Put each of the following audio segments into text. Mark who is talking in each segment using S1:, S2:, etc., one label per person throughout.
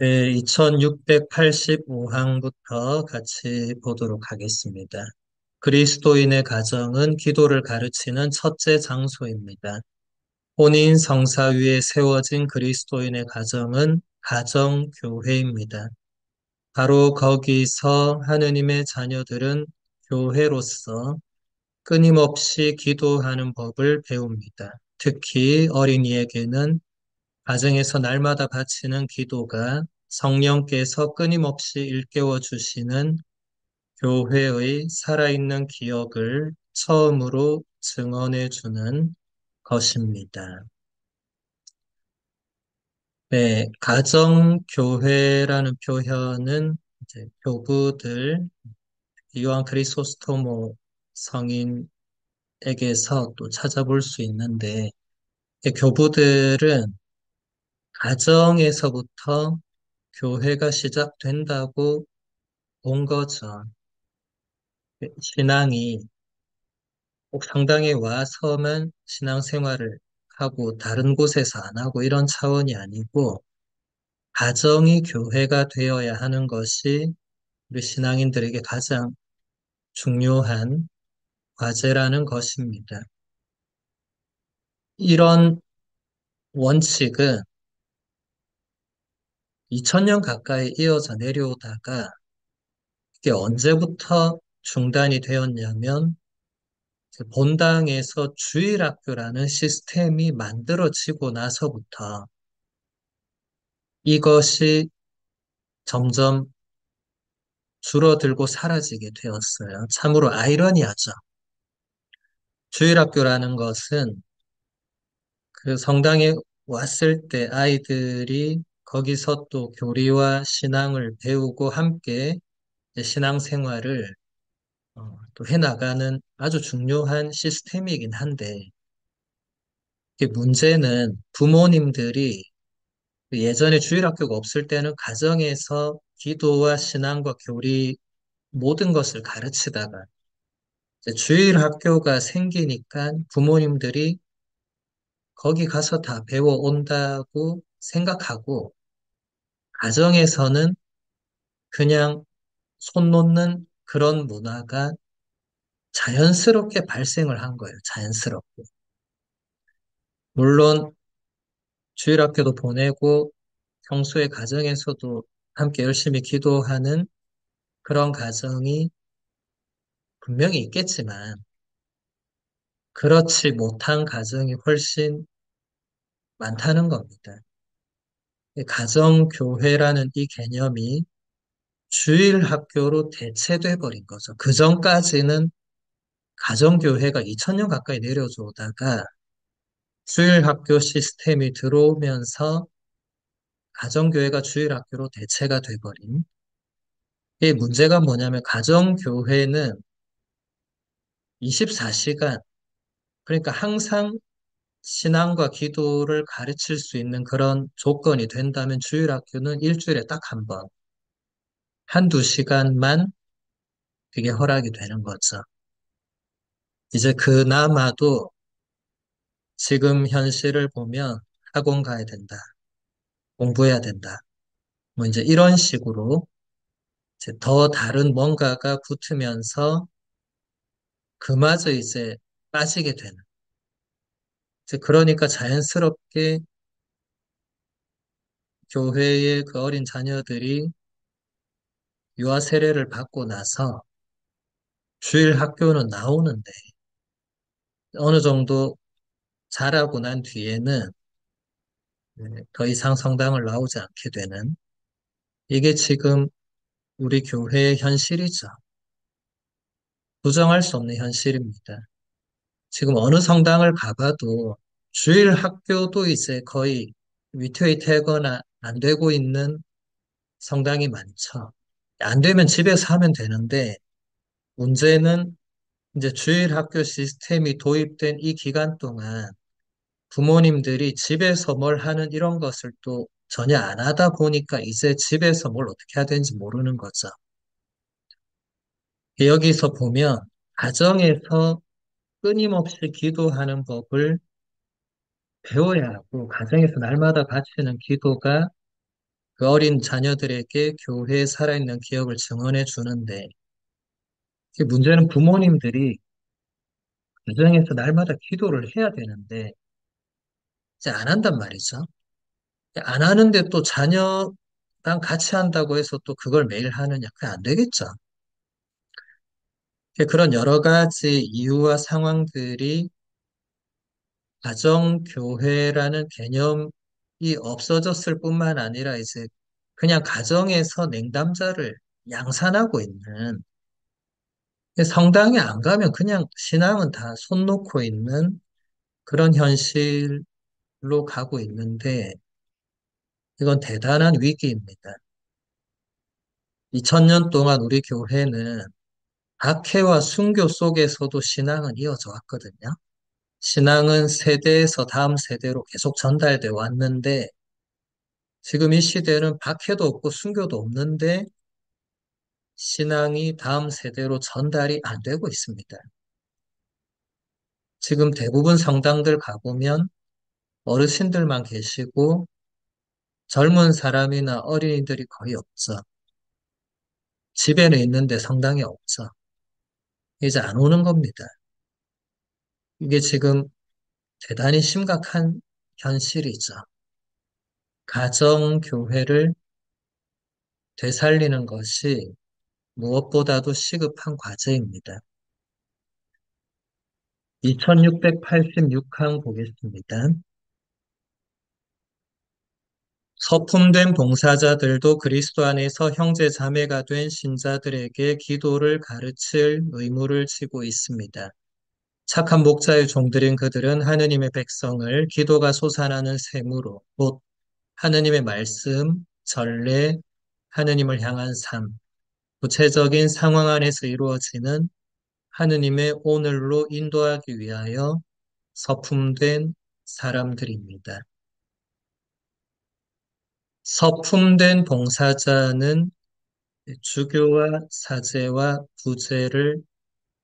S1: 네, 2685항부터 같이 보도록 하겠습니다. 그리스도인의 가정은 기도를 가르치는 첫째 장소입니다. 혼인 성사 위에 세워진 그리스도인의 가정은 가정교회입니다. 바로 거기서 하느님의 자녀들은 교회로서 끊임없이 기도하는 법을 배웁니다. 특히 어린이에게는 가정에서 날마다 바치는 기도가 성령께서 끊임없이 일깨워 주시는 교회의 살아있는 기억을 처음으로 증언해 주는 것입니다. 네, 가정교회라는 표현은 이제 교부들, 요한 크리소스토모 성인에게서 또 찾아볼 수 있는데, 교부들은 가정에서부터 교회가 시작된다고 본 거죠. 신앙이 꼭 성당에 와서만 신앙생활을 하고 다른 곳에서 안 하고 이런 차원이 아니고 가정이 교회가 되어야 하는 것이 우리 신앙인들에게 가장 중요한 과제라는 것입니다. 이런 원칙은 2000년 가까이 이어져 내려오다가 이게 언제부터 중단이 되었냐면 본당에서 주일학교라는 시스템이 만들어지고 나서부터 이것이 점점 줄어들고 사라지게 되었어요. 참으로 아이러니하죠. 주일학교라는 것은 그 성당에 왔을 때 아이들이 거기서 또 교리와 신앙을 배우고 함께 이제 신앙생활을 또 해나가는 아주 중요한 시스템이긴 한데, 이게 문제는 부모님들이 예전에 주일학교가 없을 때는 가정에서 기도와 신앙과 교리 모든 것을 가르치다가 이제 주일학교가 생기니까 부모님들이 거기 가서 다 배워온다고 생각하고 가정에서는 그냥 손 놓는 그런 문화가 자연스럽게 발생을 한 거예요. 자연스럽게. 물론 주일학교도 보내고 평소에 가정에서도 함께 열심히 기도하는 그런 가정이 분명히 있겠지만 그렇지 못한 가정이 훨씬 많다는 겁니다. 가정교회라는 이 개념이 주일 학교로 대체돼 버린 거죠. 그 전까지는 가정교회가 2000년 가까이 내려져 오다가 주일 학교 시스템이 들어오면서 가정교회가 주일 학교로 대체가 돼버린. 이 문제가 뭐냐면 가정교회는 24시간, 그러니까 항상 신앙과 기도를 가르칠 수 있는 그런 조건이 된다면 주일학교는 일주일에 딱 한 번, 한두 시간만 그게 허락이 되는 거죠. 이제 그나마도 지금 현실을 보면 학원 가야 된다, 공부해야 된다, 뭐 이제 이런 식으로 이제 더 다른 뭔가가 붙으면서 그마저 이제 빠지게 되는. 이제 그러니까 자연스럽게 교회의 그 어린 자녀들이 유아 세례를 받고 나서 주일 학교는 나오는데 어느 정도 자라고 난 뒤에는 더 이상 성당을 나오지 않게 되는 이게 지금 우리 교회의 현실이죠. 부정할 수 없는 현실입니다. 지금 어느 성당을 가봐도 주일 학교도 이제 거의 위태위태하거나 안 되고 있는 성당이 많죠. 안 되면 집에서 하면 되는데 문제는 이제 주일 학교 시스템이 도입된 이 기간 동안 부모님들이 집에서 뭘 하는 이런 것을 또 전혀 안 하다 보니까 이제 집에서 뭘 어떻게 해야 되는지 모르는 거죠. 여기서 보면 가정에서 끊임없이 기도하는 법을 배워야 하고 가정에서 날마다 바치는 기도가 그 어린 자녀들에게 교회에 살아있는 기억을 증언해 주는데, 이 문제는 부모님들이 가정에서 날마다 기도를 해야 되는데, 이제 안 한단 말이죠. 안 하는데 또 자녀랑 같이 한다고 해서 또 그걸 매일 하느냐? 그게 안 되겠죠. 그런 여러 가지 이유와 상황들이 가정교회라는 개념이 없어졌을 뿐만 아니라 이제 그냥 가정에서 냉담자를 양산하고 있는 성당에 안 가면 그냥 신앙은 다 손 놓고 있는 그런 현실로 가고 있는데 이건 대단한 위기입니다. 2000년 동안 우리 교회는 박해와 순교 속에서도 신앙은 이어져 왔거든요. 신앙은 세대에서 다음 세대로 계속 전달돼 왔는데 지금 이 시대는 박해도 없고 순교도 없는데 신앙이 다음 세대로 전달이 안 되고 있습니다. 지금 대부분 성당들 가보면 어르신들만 계시고 젊은 사람이나 어린이들이 거의 없죠. 집에는 있는데 성당에 없죠. 이제 안 오는 겁니다. 이게 지금 대단히 심각한 현실이죠. 가정교회를 되살리는 것이 무엇보다도 시급한 과제입니다. 2686항 보겠습니다. 서품된 봉사자들도 그리스도 안에서 형제 자매가 된 신자들에게 기도를 가르칠 의무를 지고 있습니다. 착한 목자의 종들인 그들은 하느님의 백성을 기도가 솟아나는 샘으로 곧 하느님의 말씀, 전례, 하느님을 향한 삶, 구체적인 상황 안에서 이루어지는 하느님의 오늘로 인도하기 위하여 서품된 사람들입니다. 서품된 봉사자는 주교와 사제와 부제를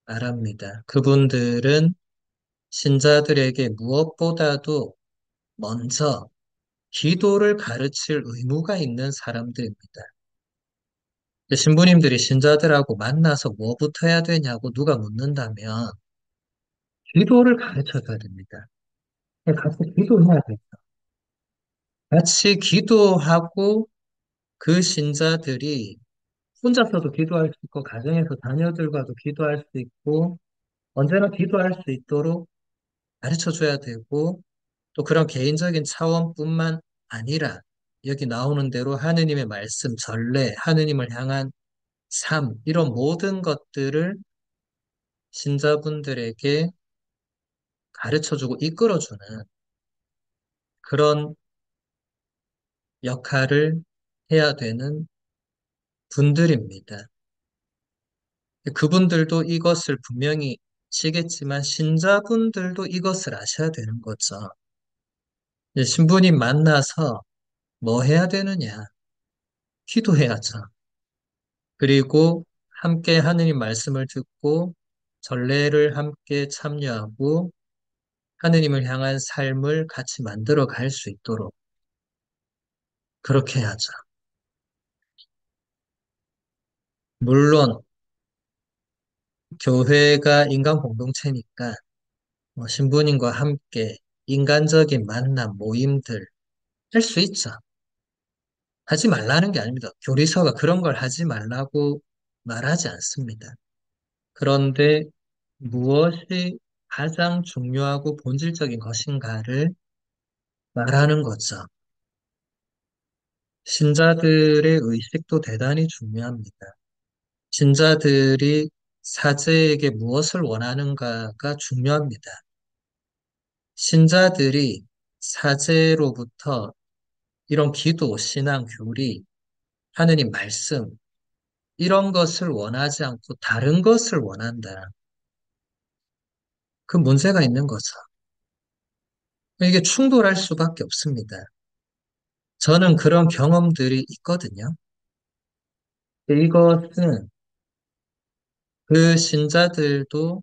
S1: 말합니다. 그분들은 신자들에게 무엇보다도 먼저 기도를 가르칠 의무가 있는 사람들입니다. 신부님들이 신자들하고 만나서 뭐부터 해야 되냐고 누가 묻는다면 기도를 가르쳐 줘야 됩니다. 같이 기도해야 돼요. 같이 기도하고 그 신자들이 혼자서도 기도할 수 있고 가정에서 자녀들과도 기도할 수 있고 언제나 기도할 수 있도록 가르쳐 줘야 되고 또 그런 개인적인 차원뿐만 아니라 여기 나오는 대로 하느님의 말씀, 전례, 하느님을 향한 삶 이런 모든 것들을 신자분들에게 가르쳐주고 이끌어주는 그런 역할을 해야 되는 분들입니다. 그분들도 이것을 분명히 아시겠지만 신자분들도 이것을 아셔야 되는 거죠. 이제 신부님 만나서 뭐 해야 되느냐? 기도해야죠. 그리고 함께 하느님 말씀을 듣고 전례를 함께 참여하고 하느님을 향한 삶을 같이 만들어 갈 수 있도록 그렇게 해야죠. 물론 교회가 인간 공동체니까 신부님과 함께 인간적인 만남, 모임들 할 수 있죠. 하지 말라는 게 아닙니다. 교리서가 그런 걸 하지 말라고 말하지 않습니다. 그런데 무엇이 가장 중요하고 본질적인 것인가를 말하는 거죠. 신자들의 의식도 대단히 중요합니다. 신자들이 사제에게 무엇을 원하는가가 중요합니다. 신자들이 사제로부터 이런 기도, 신앙, 교리, 하느님 말씀, 이런 것을 원하지 않고 다른 것을 원한다. 그 문제가 있는 거죠. 이게 충돌할 수밖에 없습니다. 저는 그런 경험들이 있거든요. 이것은 그 신자들도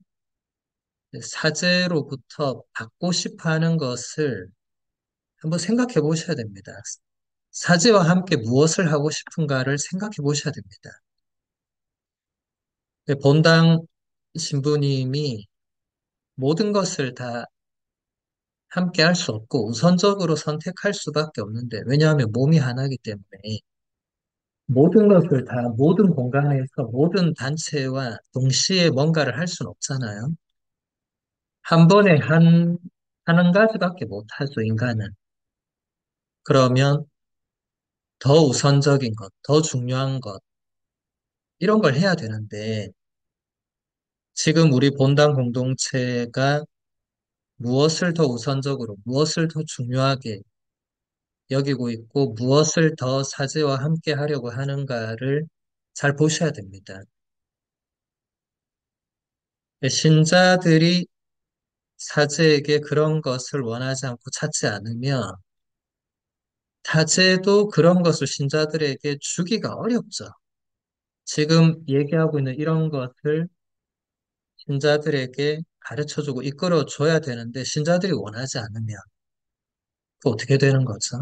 S1: 사제로부터 받고 싶어 하는 것을 한번 생각해 보셔야 됩니다. 사제와 함께 무엇을 하고 싶은가를 생각해 보셔야 됩니다. 본당 신부님이 모든 것을 다 함께 할 수 없고 우선적으로 선택할 수밖에 없는데, 왜냐하면 몸이 하나이기 때문에 모든 것을 다 모든 공간에서 모든 단체와 동시에 뭔가를 할 수는 없잖아요. 한 번에 하는 가지밖에 못 하죠, 인간은. 그러면 더 우선적인 것, 더 중요한 것, 이런 걸 해야 되는데, 지금 우리 본당 공동체가 무엇을 더 우선적으로, 무엇을 더 중요하게 여기고 있고, 무엇을 더 사제와 함께 하려고 하는가를 잘 보셔야 됩니다. 신자들이 사제에게 그런 것을 원하지 않고 찾지 않으면, 사제도 그런 것을 신자들에게 주기가 어렵죠. 지금 얘기하고 있는 이런 것을 신자들에게 가르쳐주고 이끌어줘야 되는데, 신자들이 원하지 않으면 그 어떻게 되는 거죠?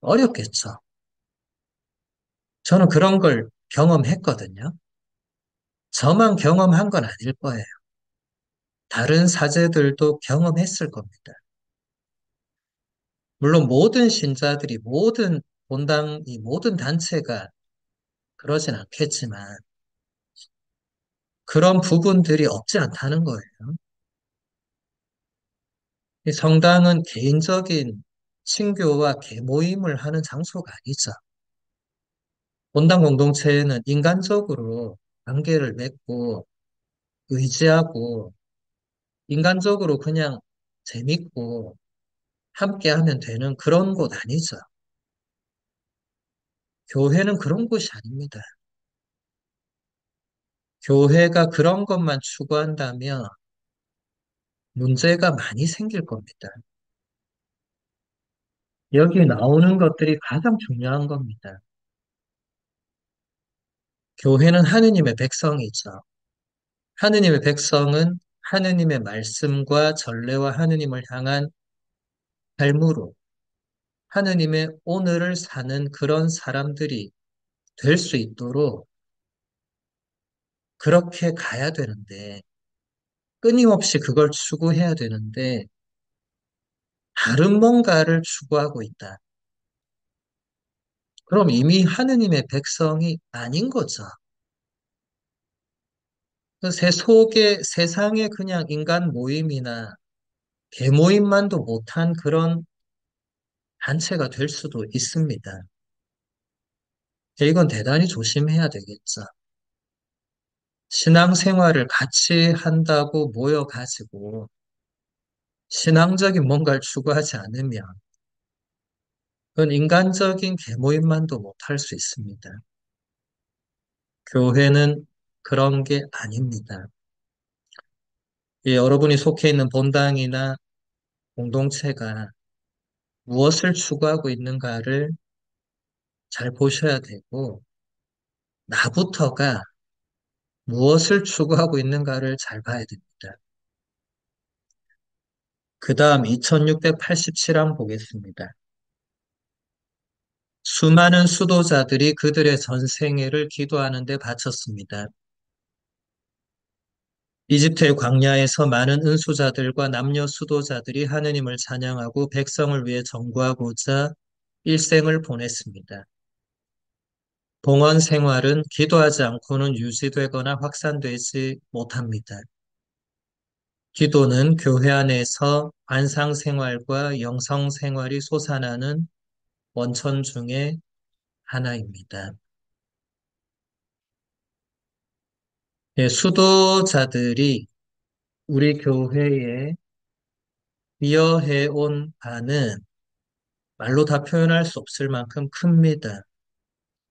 S1: 어렵겠죠. 저는 그런 걸 경험했거든요. 저만 경험한 건 아닐 거예요. 다른 사제들도 경험했을 겁니다. 물론 모든 신자들이, 모든 본당이, 모든 단체가 그러진 않겠지만 그런 부분들이 없지 않다는 거예요. 이 성당은 개인적인 친교와 계모임을 하는 장소가 아니죠. 본당 공동체에는 인간적으로 관계를 맺고 의지하고 인간적으로 그냥 재밌고 함께하면 되는 그런 곳 아니죠. 교회는 그런 곳이 아닙니다. 교회가 그런 것만 추구한다면 문제가 많이 생길 겁니다. 여기 나오는 것들이 가장 중요한 겁니다. 교회는 하느님의 백성이죠. 하느님의 백성은 하느님의 말씀과 전례와 하느님을 향한 삶으로 하느님의 오늘을 사는 그런 사람들이 될 수 있도록 그렇게 가야 되는데, 끊임없이 그걸 추구해야 되는데, 다른 뭔가를 추구하고 있다. 그럼 이미 하느님의 백성이 아닌 거죠. 세상에 그냥 인간 모임이나 개모임만도 못한 그런 단체가 될 수도 있습니다. 이건 대단히 조심해야 되겠죠. 신앙생활을 같이 한다고 모여가지고 신앙적인 뭔가를 추구하지 않으면 그건 인간적인 계모임만도 못할 수 있습니다. 교회는 그런 게 아닙니다. 여러분이 속해 있는 본당이나 공동체가 무엇을 추구하고 있는가를 잘 보셔야 되고, 나부터가 무엇을 추구하고 있는가를 잘 봐야 됩니다. 그 다음 2687항 보겠습니다. 수많은 수도자들이 그들의 전생애를 기도하는 데 바쳤습니다. 이집트의 광야에서 많은 은수자들과 남녀 수도자들이 하느님을 찬양하고 백성을 위해 전구하고자 일생을 보냈습니다. 봉헌 생활은 기도하지 않고는 유지되거나 확산되지 못합니다. 기도는 교회 안에서 관상 생활과 영성 생활이 솟아나는 원천 중에 하나입니다. 수도자들이 우리 교회에 기여해온 바는 말로 다 표현할 수 없을 만큼 큽니다.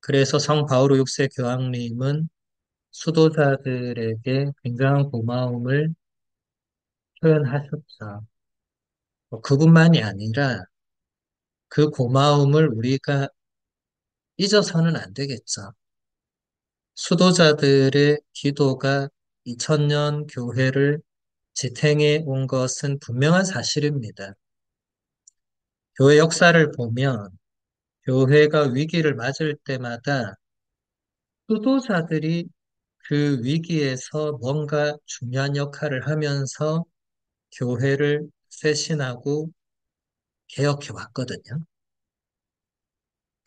S1: 그래서 성 바오로 6세 교황님은 수도자들에게 굉장한 고마움을 표현하셨죠. 그뿐만이 아니라 그 고마움을 우리가 잊어서는 안 되겠죠. 수도자들의 기도가 2000년 교회를 지탱해 온 것은 분명한 사실입니다. 교회 역사를 보면 교회가 위기를 맞을 때마다 수도자들이 그 위기에서 뭔가 중요한 역할을 하면서 교회를 쇄신하고 개혁해 왔거든요.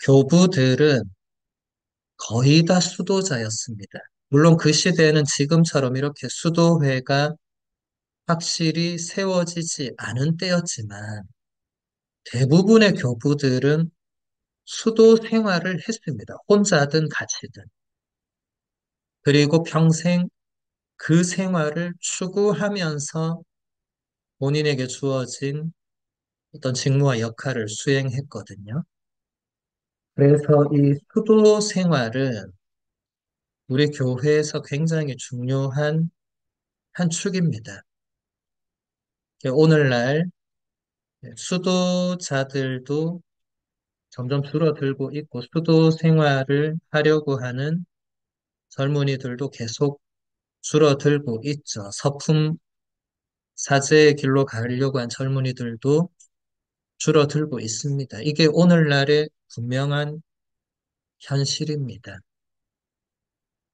S1: 교부들은 거의 다 수도자였습니다. 물론 그 시대에는 지금처럼 이렇게 수도회가 확실히 세워지지 않은 때였지만 대부분의 교부들은 수도 생활을 했습니다. 혼자든 같이든. 그리고 평생 그 생활을 추구하면서 본인에게 주어진 어떤 직무와 역할을 수행했거든요. 그래서 이 수도 생활은 우리 교회에서 굉장히 중요한 한 축입니다. 오늘날 수도자들도 점점 줄어들고 있고 수도 생활을 하려고 하는 젊은이들도 계속 줄어들고 있죠. 서품 사제의 길로 가려고 한 젊은이들도 줄어들고 있습니다. 이게 오늘날의 분명한 현실입니다.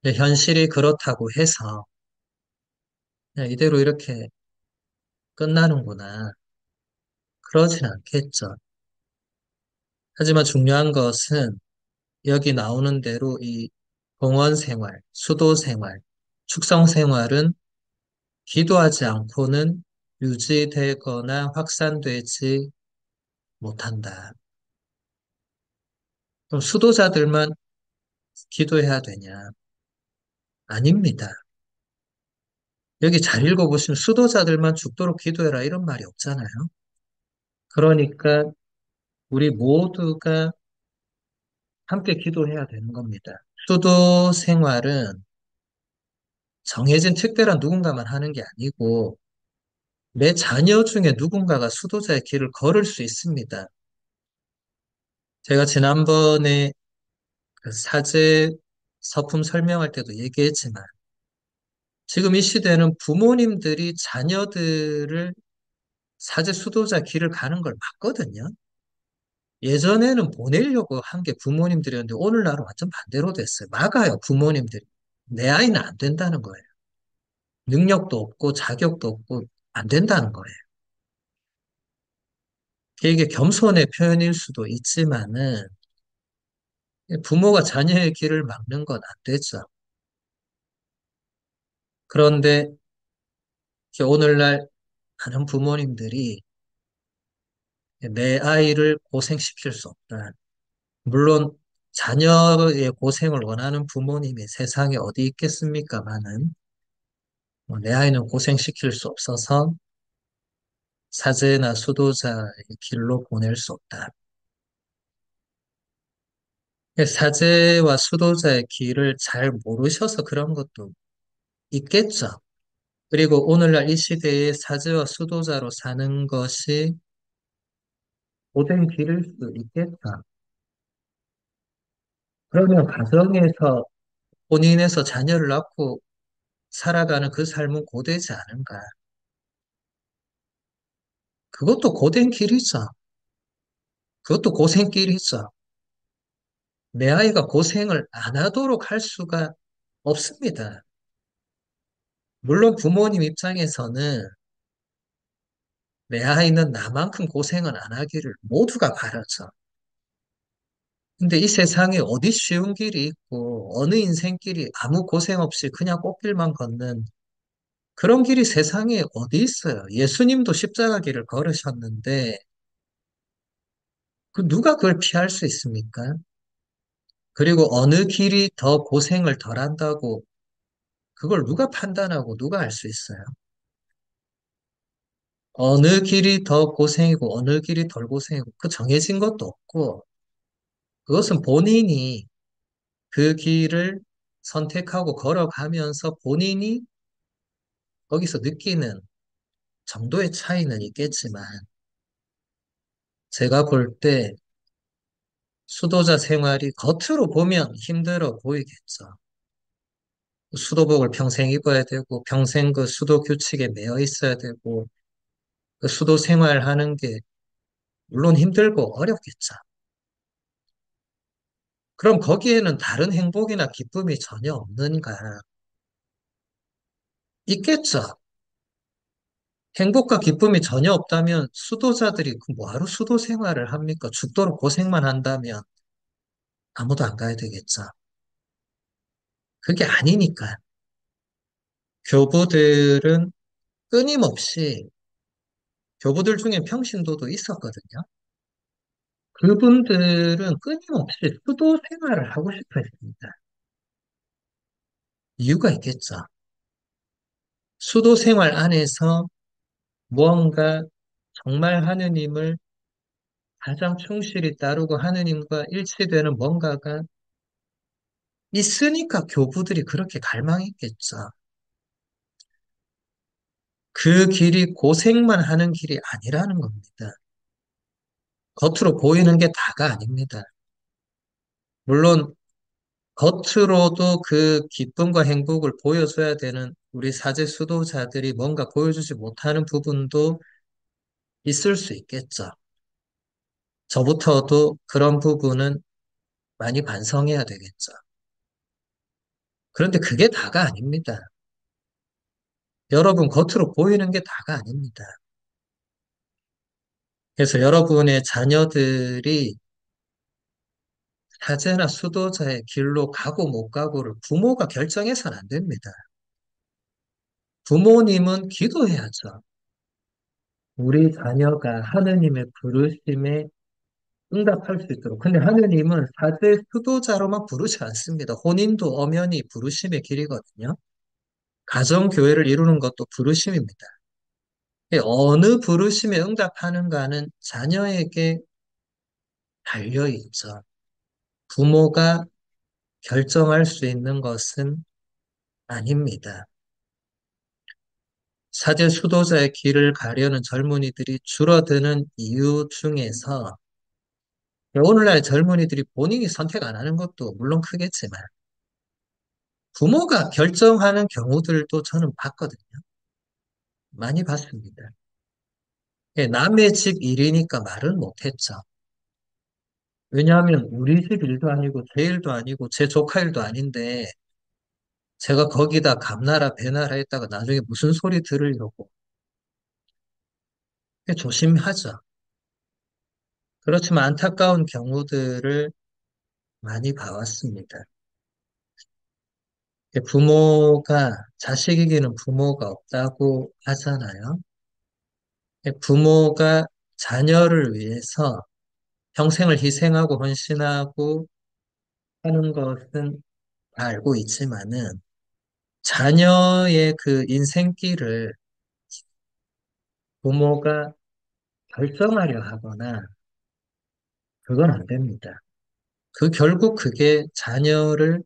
S1: 근데 현실이 그렇다고 해서 그냥 이대로 이렇게 끝나는구나. 그러진 않겠죠. 하지만 중요한 것은 여기 나오는 대로 이 공원 생활, 수도 생활, 축성 생활은 기도하지 않고는 유지되거나 확산되지 못한다. 그럼 수도자들만 기도해야 되냐? 아닙니다. 여기 잘 읽어보시면 수도자들만 죽도록 기도해라 이런 말이 없잖아요. 그러니까 우리 모두가 함께 기도해야 되는 겁니다. 수도 생활은 정해진 특별한 누군가만 하는 게 아니고 내 자녀 중에 누군가가 수도자의 길을 걸을 수 있습니다. 제가 지난번에 그 사제 서품 설명할 때도 얘기했지만 지금 이 시대는 부모님들이 자녀들을 사제 수도자 길을 가는 걸 봤거든요. 예전에는 보내려고 한 게 부모님들이었는데 오늘날은 완전 반대로 됐어요. 막아요, 부모님들이. 내 아이는 안 된다는 거예요. 능력도 없고 자격도 없고 안 된다는 거예요. 이게 겸손의 표현일 수도 있지만은 부모가 자녀의 길을 막는 건 안 되죠. 그런데 오늘날 많은 부모님들이 내 아이를 고생시킬 수 없다. 물론 자녀의 고생을 원하는 부모님이 세상에 어디 있겠습니까마는 내 아이는 고생시킬 수 없어서 사제나 수도자의 길로 보낼 수 없다. 사제와 수도자의 길을 잘 모르셔서 그런 것도 있겠죠. 그리고 오늘날 이 시대에 사제와 수도자로 사는 것이 고된 길일 수 있겠다. 그러면 가정에서 본인에서 자녀를 낳고 살아가는 그 삶은 고되지 않은가? 그것도 고된 길이죠. 그것도 고생길이죠. 내 아이가 고생을 안 하도록 할 수가 없습니다. 물론 부모님 입장에서는 내 아이는 나만큼 고생을 안 하기를 모두가 바라죠. 근데 이 세상에 어디 쉬운 길이 있고 어느 인생길이 아무 고생 없이 그냥 꽃길만 걷는 그런 길이 세상에 어디 있어요? 예수님도 십자가 길을 걸으셨는데 그 누가 그걸 피할 수 있습니까? 그리고 어느 길이 더 고생을 덜 한다고 그걸 누가 판단하고 누가 알 수 있어요? 어느 길이 더 고생이고 어느 길이 덜 고생이고 그 정해진 것도 없고 그것은 본인이 그 길을 선택하고 걸어가면서 본인이 거기서 느끼는 정도의 차이는 있겠지만 제가 볼 때 수도자 생활이 겉으로 보면 힘들어 보이겠죠. 수도복을 평생 입어야 되고 평생 그 수도 규칙에 매여 있어야 되고 그 수도 생활하는 게 물론 힘들고 어렵겠죠. 그럼 거기에는 다른 행복이나 기쁨이 전혀 없는가? 있겠죠. 행복과 기쁨이 전혀 없다면 수도자들이 그 뭐하러 수도 생활을 합니까? 죽도록 고생만 한다면 아무도 안 가야 되겠죠. 그게 아니니까. 교부들은 끊임없이 교부들 중에 평신도도 있었거든요. 그분들은 끊임없이 수도 생활을 하고 싶어 했습니다. 이유가 있겠죠. 수도 생활 안에서 무언가 정말 하느님을 가장 충실히 따르고 하느님과 일치되는 뭔가가 있으니까 교부들이 그렇게 갈망했겠죠. 그 길이 고생만 하는 길이 아니라는 겁니다. 겉으로 보이는 게 다가 아닙니다. 물론 겉으로도 그 기쁨과 행복을 보여줘야 되는 우리 사제 수도자들이 뭔가 보여주지 못하는 부분도 있을 수 있겠죠. 저부터도 그런 부분은 많이 반성해야 되겠죠. 그런데 그게 다가 아닙니다. 여러분, 겉으로 보이는 게 다가 아닙니다. 그래서 여러분의 자녀들이 사제나 수도자의 길로 가고 못 가고를 부모가 결정해서는 안 됩니다. 부모님은 기도해야죠. 우리 자녀가 하느님의 부르심에 응답할 수 있도록. 근데 하느님은 사제 수도자로만 부르지 않습니다. 혼인도 엄연히 부르심의 길이거든요. 가정교회를 이루는 것도 부르심입니다. 어느 부르심에 응답하는가는 자녀에게 달려있죠. 부모가 결정할 수 있는 것은 아닙니다. 사제 수도자의 길을 가려는 젊은이들이 줄어드는 이유 중에서 오늘날 젊은이들이 본인이 선택 안 하는 것도 물론 크겠지만 부모가 결정하는 경우들도 저는 봤거든요. 많이 봤습니다. 남의 집 일이니까 말은 못했죠. 왜냐하면 우리 집 일도 아니고 제 일도 아니고 제 조카 일도 아닌데 제가 거기다 감나라 배나라 했다가 나중에 무슨 소리 들으려고 조심하죠. 그렇지만 안타까운 경우들을 많이 봐왔습니다. 부모가 자식에게는 부모가 없다고 하잖아요. 부모가 자녀를 위해서 평생을 희생하고 헌신하고 하는 것은 다 알고 있지만은 자녀의 그 인생길을 부모가 결정하려 하거나 그건 안 됩니다. 결국 그게 자녀를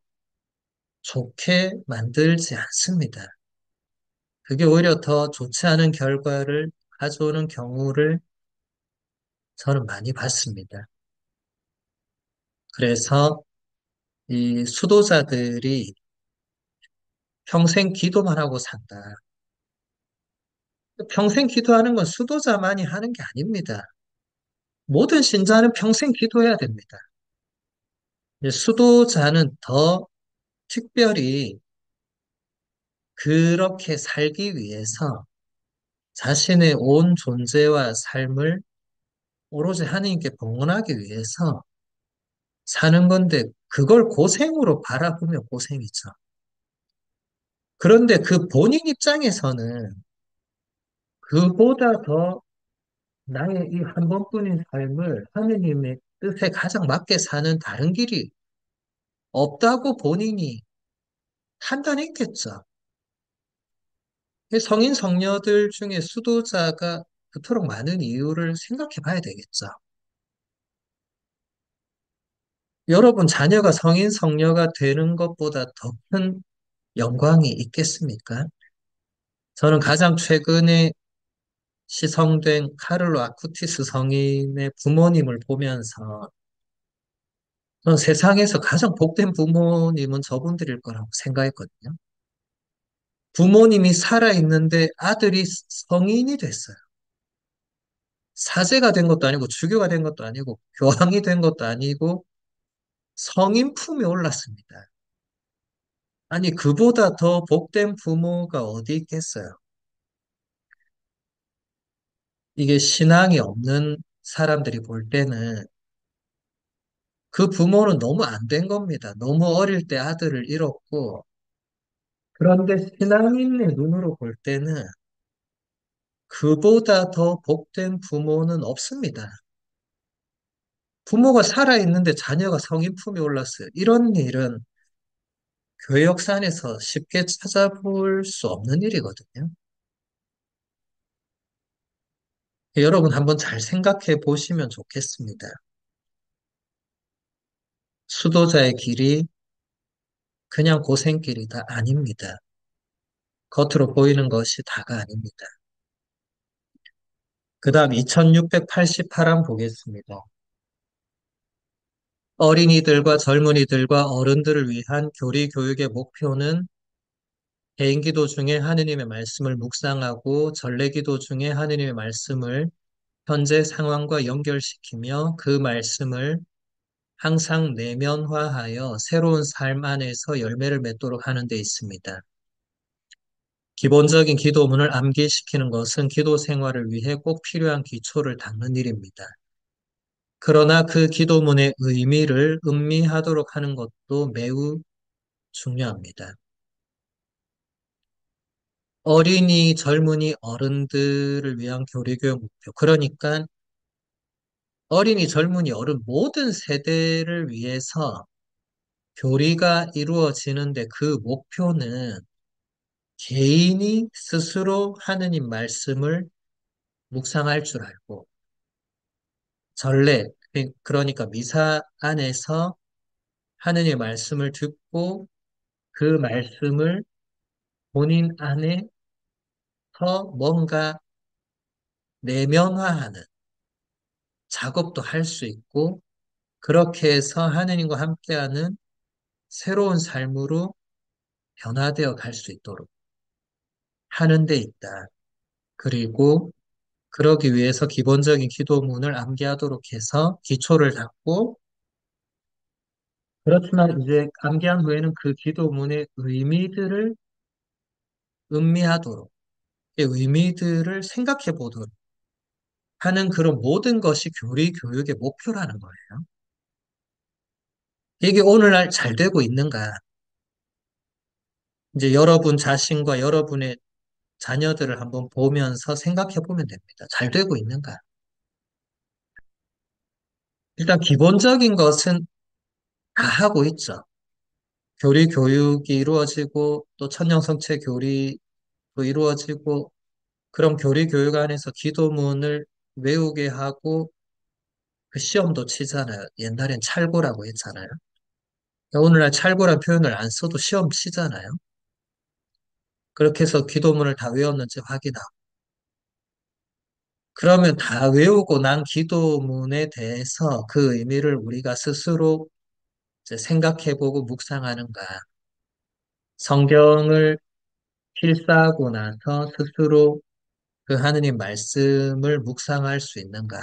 S1: 좋게 만들지 않습니다. 그게 오히려 더 좋지 않은 결과를 가져오는 경우를 저는 많이 봤습니다. 그래서 이 수도자들이 평생 기도만 하고 산다. 평생 기도하는 건 수도자만이 하는 게 아닙니다. 모든 신자는 평생 기도해야 됩니다. 수도자는 더 특별히 그렇게 살기 위해서 자신의 온 존재와 삶을 오로지 하나님께 봉헌하기 위해서 사는 건데 그걸 고생으로 바라보면 고생이죠. 그런데 그 본인 입장에서는 그보다 더 나의 이 한 번뿐인 삶을 하느님의 뜻에 가장 맞게 사는 다른 길이 없다고 본인이 판단했겠죠. 성인 성녀들 중에 수도자가 그토록 많은 이유를 생각해 봐야 되겠죠. 여러분 자녀가 성인 성녀가 되는 것보다 더 큰 영광이 있겠습니까? 저는 가장 최근에 시성된 카를로 아쿠티스 성인의 부모님을 보면서 저는 세상에서 가장 복된 부모님은 저분들일 거라고 생각했거든요. 부모님이 살아있는데 아들이 성인이 됐어요. 사제가 된 것도 아니고 주교가 된 것도 아니고 교황이 된 것도 아니고 성인 품에 올랐습니다. 아니, 그보다 더 복된 부모가 어디 있겠어요? 이게 신앙이 없는 사람들이 볼 때는 그 부모는 너무 안 된 겁니다. 너무 어릴 때 아들을 잃었고, 그런데 신앙인의 눈으로 볼 때는 그보다 더 복된 부모는 없습니다. 부모가 살아있는데 자녀가 성인 품에 올랐어요. 이런 일은 교회 역사에서 쉽게 찾아볼 수 없는 일이거든요. 여러분 한번 잘 생각해 보시면 좋겠습니다. 수도자의 길이 그냥 고생길이다 아닙니다. 겉으로 보이는 것이 다가 아닙니다. 그 다음 2688항 보겠습니다. 어린이들과 젊은이들과 어른들을 위한 교리 교육의 목표는 개인기도 중에 하느님의 말씀을 묵상하고 전래기도 중에 하느님의 말씀을 현재 상황과 연결시키며 그 말씀을 항상 내면화하여 새로운 삶 안에서 열매를 맺도록 하는 데 있습니다. 기본적인 기도문을 암기시키는 것은 기도 생활을 위해 꼭 필요한 기초를 닦는 일입니다. 그러나 그 기도문의 의미를 음미하도록 하는 것도 매우 중요합니다. 어린이, 젊은이, 어른들을 위한 교리교육 목표. 그러니까 어린이, 젊은이, 어른 모든 세대를 위해서 교리가 이루어지는데 그 목표는 개인이 스스로 하느님 말씀을 묵상할 줄 알고 전례, 그러니까 미사 안에서 하느님의 말씀을 듣고 그 말씀을 본인 안에서 뭔가 내면화하는 작업도 할 수 있고 그렇게 해서 하느님과 함께하는 새로운 삶으로 변화되어 갈 수 있도록 하는 데 있다. 그리고 그러기 위해서 기본적인 기도문을 암기하도록 해서 기초를 닦고 그렇지만 이제 암기한 후에는 그 기도문의 의미들을 음미하도록 그 의미들을 생각해 보도록 하는 그런 모든 것이 교리 교육의 목표라는 거예요. 이게 오늘날 잘 되고 있는가? 이제 여러분 자신과 여러분의 자녀들을 한번 보면서 생각해 보면 됩니다. 잘 되고 있는가? 일단 기본적인 것은 다 하고 있죠. 교리 교육이 이루어지고 또 천년성체 교리도 이루어지고 그럼 교리 교육 안에서 기도문을 외우게 하고 그 시험도 치잖아요. 옛날엔 찰고라고 했잖아요. 오늘날 찰고란 표현을 안 써도 시험 치잖아요. 그렇게 해서 기도문을 다 외웠는지 확인하고. 그러면 다 외우고 난 기도문에 대해서 그 의미를 우리가 스스로 이제 생각해보고 묵상하는가. 성경을 필사하고 나서 스스로 그 하느님 말씀을 묵상할 수 있는가.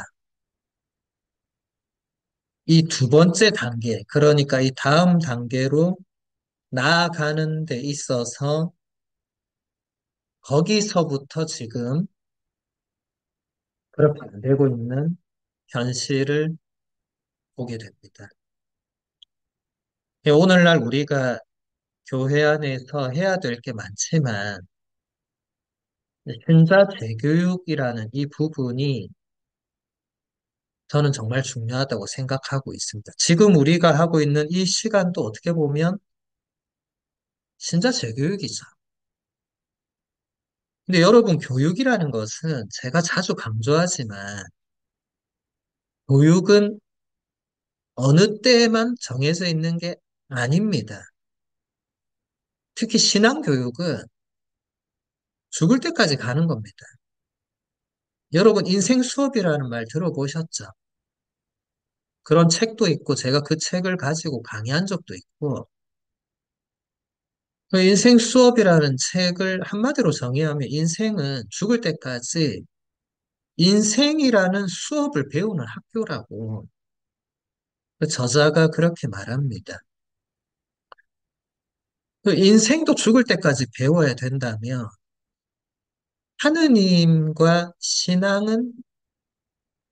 S1: 이 두 번째 단계, 그러니까 이 다음 단계로 나아가는 데 있어서 거기서부터 지금 그렇게 안 되고 있는 현실을 보게 됩니다. 오늘날 우리가 교회 안에서 해야 될 게 많지만 신자 재교육이라는 이 부분이 저는 정말 중요하다고 생각하고 있습니다. 지금 우리가 하고 있는 이 시간도 어떻게 보면 신자 재교육이죠. 근데 여러분 교육이라는 것은 제가 자주 강조하지만 교육은 어느 때에만 정해져 있는 게 아닙니다. 특히 신앙교육은 죽을 때까지 가는 겁니다. 여러분 인생 수업이라는 말 들어보셨죠? 그런 책도 있고 제가 그 책을 가지고 강의한 적도 있고 그 인생 수업이라는 책을 한마디로 정의하면 인생은 죽을 때까지 인생이라는 수업을 배우는 학교라고 그 저자가 그렇게 말합니다. 그 인생도 죽을 때까지 배워야 된다면 하느님과 신앙은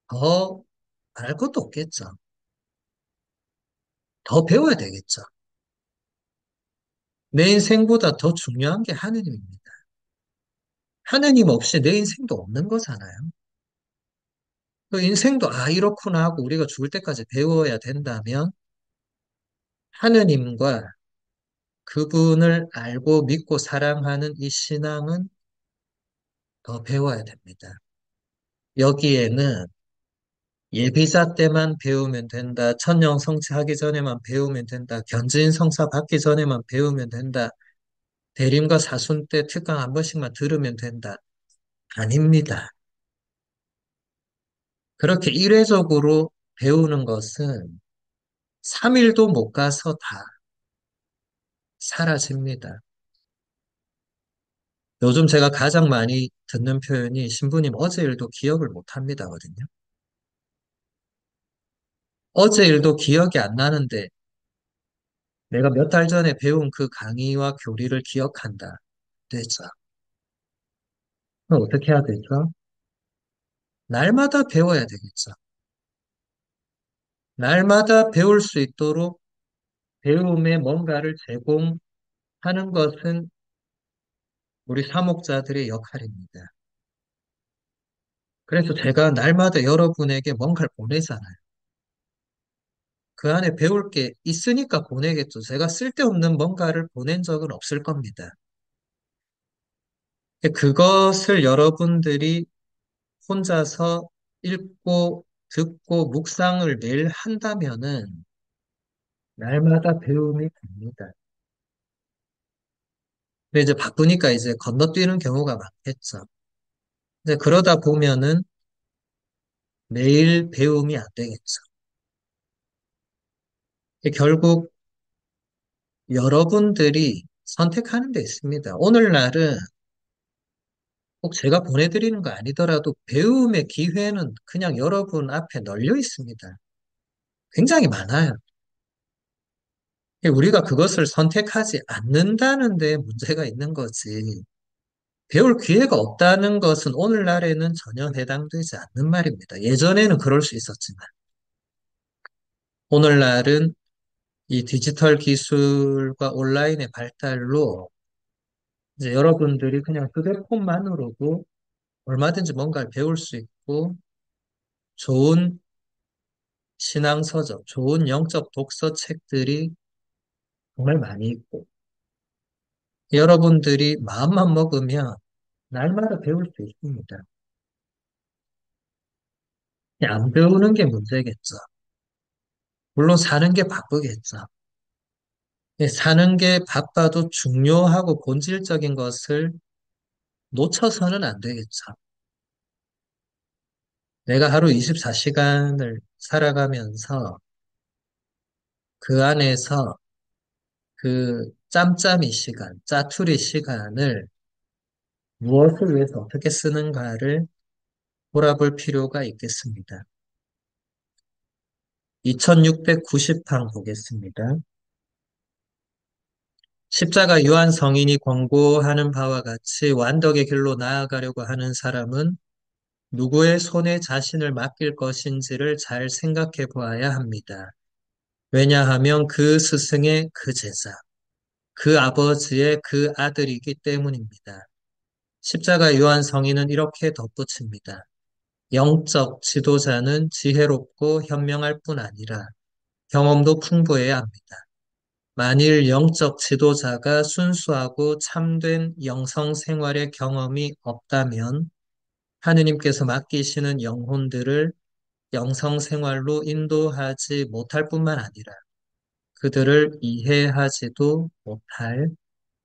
S1: 더 알 것도 없겠죠. 더 배워야 되겠죠. 내 인생보다 더 중요한 게 하느님입니다. 하느님 없이 내 인생도 없는 거잖아요. 그 인생도 이렇구나 하고 우리가 죽을 때까지 배워야 된다면 하느님과 그분을 알고 믿고 사랑하는 이 신앙은 더 배워야 됩니다. 여기에는 예비자 때만 배우면 된다. 천령 성취하기 전에만 배우면 된다. 견지인 성사 받기 전에만 배우면 된다. 대림과 사순 때 특강 한 번씩만 들으면 된다. 아닙니다. 그렇게 이례적으로 배우는 것은 3일도 못 가서 다 사라집니다. 요즘 제가 가장 많이 듣는 표현이 신부님 어제 일도 기억을 못 합니다거든요. 어제 일도 기억이 안 나는데 내가 몇 달 전에 배운 그 강의와 교리를 기억한다. 되죠. 그럼 어떻게 해야 되죠? 날마다 배워야 되겠죠. 날마다 배울 수 있도록 배움에 뭔가를 제공하는 것은 우리 사목자들의 역할입니다. 그래서 제가 날마다 여러분에게 뭔가를 보내잖아요. 그 안에 배울 게 있으니까 보내겠죠. 제가 쓸데없는 뭔가를 보낸 적은 없을 겁니다. 그것을 여러분들이 혼자서 읽고 듣고 묵상을 매일 한다면은 날마다 배움이 됩니다. 근데 이제 바쁘니까 이제 건너뛰는 경우가 많겠죠. 이제 그러다 보면은 매일 배움이 안 되겠죠. 결국 여러분들이 선택하는 데 있습니다. 오늘날은 꼭 제가 보내드리는 거 아니더라도 배움의 기회는 그냥 여러분 앞에 널려 있습니다. 굉장히 많아요. 우리가 그것을 선택하지 않는다는 데 문제가 있는 거지. 배울 기회가 없다는 것은 오늘날에는 전혀 해당되지 않는 말입니다. 예전에는 그럴 수 있었지만, 오늘날은 이 디지털 기술과 온라인의 발달로 이제 여러분들이 그냥 휴대폰만으로도 얼마든지 뭔가를 배울 수 있고, 좋은 신앙서적, 좋은 영적 독서 책들이 정말 많이 있고, 여러분들이 마음만 먹으면 날마다 배울 수 있습니다. 안 배우는 게 문제겠죠. 물론 사는 게 바쁘겠죠. 사는 게 바빠도 중요하고 본질적인 것을 놓쳐서는 안 되겠죠. 내가 하루 24시간을 살아가면서 그 안에서 그 짬짬이 시간, 짜투리 시간을 무엇을 위해서 어떻게 쓰는가를 돌아볼 필요가 있겠습니다. 2690 항 보겠습니다. 십자가 유한 성인이 권고하는 바와 같이 완덕의 길로 나아가려고 하는 사람은 누구의 손에 자신을 맡길 것인지를 잘 생각해 보아야 합니다. 왜냐하면 그 스승의 그 제자, 그 아버지의 그 아들이기 때문입니다. 십자가 요한 성인은 이렇게 덧붙입니다. 영적 지도자는 지혜롭고 현명할 뿐 아니라 경험도 풍부해야 합니다. 만일 영적 지도자가 순수하고 참된 영성 생활의 경험이 없다면 하느님께서 맡기시는 영혼들을 영성 생활로 인도하지 못할 뿐만 아니라 그들을 이해하지도 못할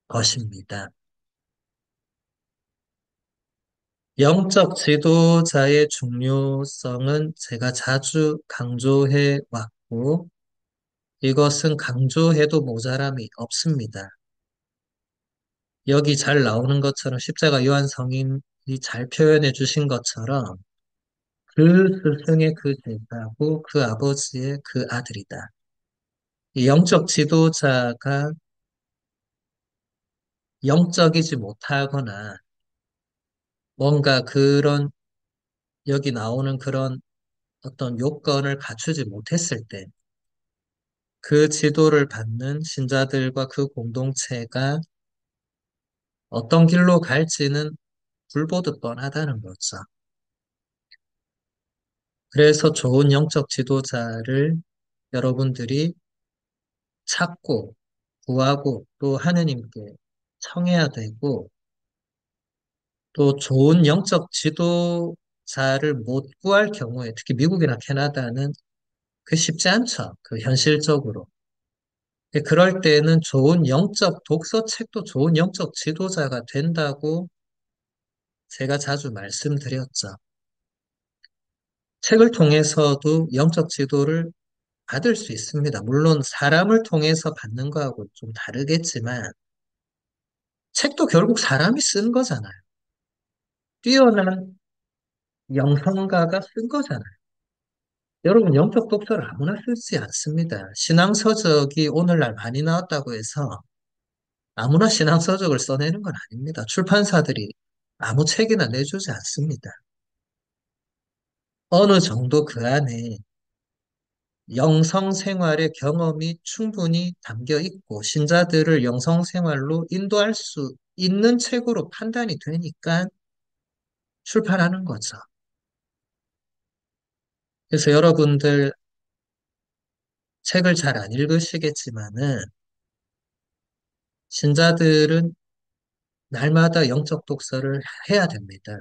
S1: 것입니다. 영적 지도자의 중요성은 제가 자주 강조해 왔고 이것은 강조해도 모자람이 없습니다. 여기 잘 나오는 것처럼 십자가 요한 성인이 잘 표현해 주신 것처럼 그 스승의 그 제자고 그 아버지의 그 아들이다. 이 영적 지도자가 영적이지 못하거나 뭔가 그런 여기 나오는 그런 어떤 요건을 갖추지 못했을 때 그 지도를 받는 신자들과 그 공동체가 어떤 길로 갈지는 불보듯 뻔하다는 거죠. 그래서 좋은 영적 지도자를 여러분들이 찾고 구하고 또 하느님께 청해야 되고 또 좋은 영적 지도자를 못 구할 경우에 특히 미국이나 캐나다는 그 쉽지 않죠. 그 현실적으로. 그럴 때는 좋은 영적 독서책도 좋은 영적 지도자가 된다고 제가 자주 말씀드렸죠. 책을 통해서도 영적 지도를 받을 수 있습니다. 물론 사람을 통해서 받는 거하고 좀 다르겠지만 책도 결국 사람이 쓴 거잖아요. 뛰어난 영성가가 쓴 거잖아요. 여러분, 영적 독서를 아무나 쓰지 않습니다. 신앙서적이 오늘날 많이 나왔다고 해서 아무나 신앙서적을 써내는 건 아닙니다. 출판사들이 아무 책이나 내주지 않습니다. 어느 정도 그 안에 영성 생활의 경험이 충분히 담겨 있고 신자들을 영성 생활로 인도할 수 있는 책으로 판단이 되니까 출판하는 거죠. 그래서 여러분들 책을 잘 안 읽으시겠지만은 신자들은 날마다 영적 독서를 해야 됩니다.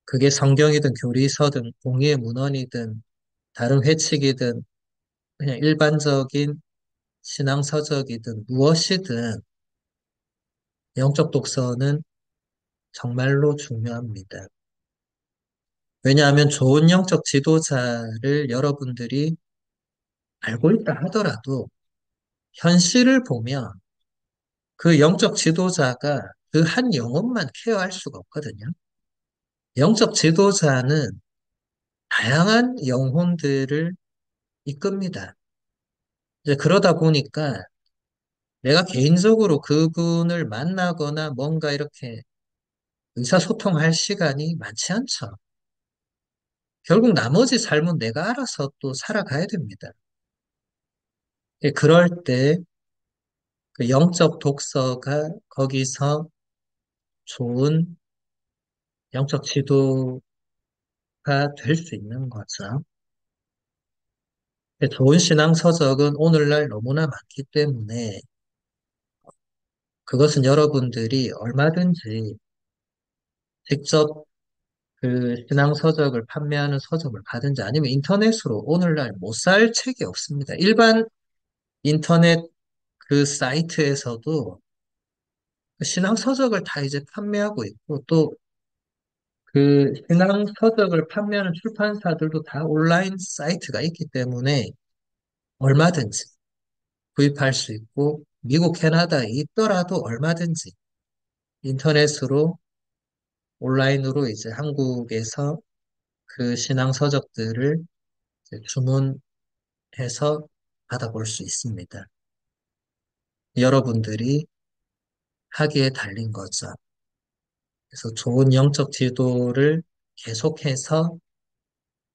S1: 그게 성경이든 교리서든 공의의 문헌이든 다른 회칙이든 그냥 일반적인 신앙서적이든 무엇이든 영적 독서는 정말로 중요합니다. 왜냐하면 좋은 영적 지도자를 여러분들이 알고 있다 하더라도 현실을 보면 그 영적 지도자가 그 한 영혼만 케어할 수가 없거든요. 영적 지도자는 다양한 영혼들을 이끕니다. 이제 그러다 보니까 내가 개인적으로 그분을 만나거나 뭔가 이렇게 의사소통할 시간이 많지 않죠. 결국 나머지 삶은 내가 알아서 또 살아가야 됩니다. 그럴 때 그 영적 독서가 거기서 좋은 영적 지도가 될 수 있는 거죠. 좋은 신앙 서적은 오늘날 너무나 많기 때문에 그것은 여러분들이 얼마든지 직접 그 신앙 서적을 판매하는 서점을 가든지 아니면 인터넷으로 오늘날 못 살 책이 없습니다. 일반 인터넷 그 사이트에서도 그 신앙 서적을 다 이제 판매하고 있고 또 그 신앙 서적을 판매하는 출판사들도 다 온라인 사이트가 있기 때문에 얼마든지 구입할 수 있고 미국, 캐나다에 있더라도 얼마든지 인터넷으로 온라인으로 이제 한국에서 그 신앙 서적들을 이제 주문해서 받아볼 수 있습니다. 여러분들이 하기에 달린 거죠. 그래서 좋은 영적 지도를 계속해서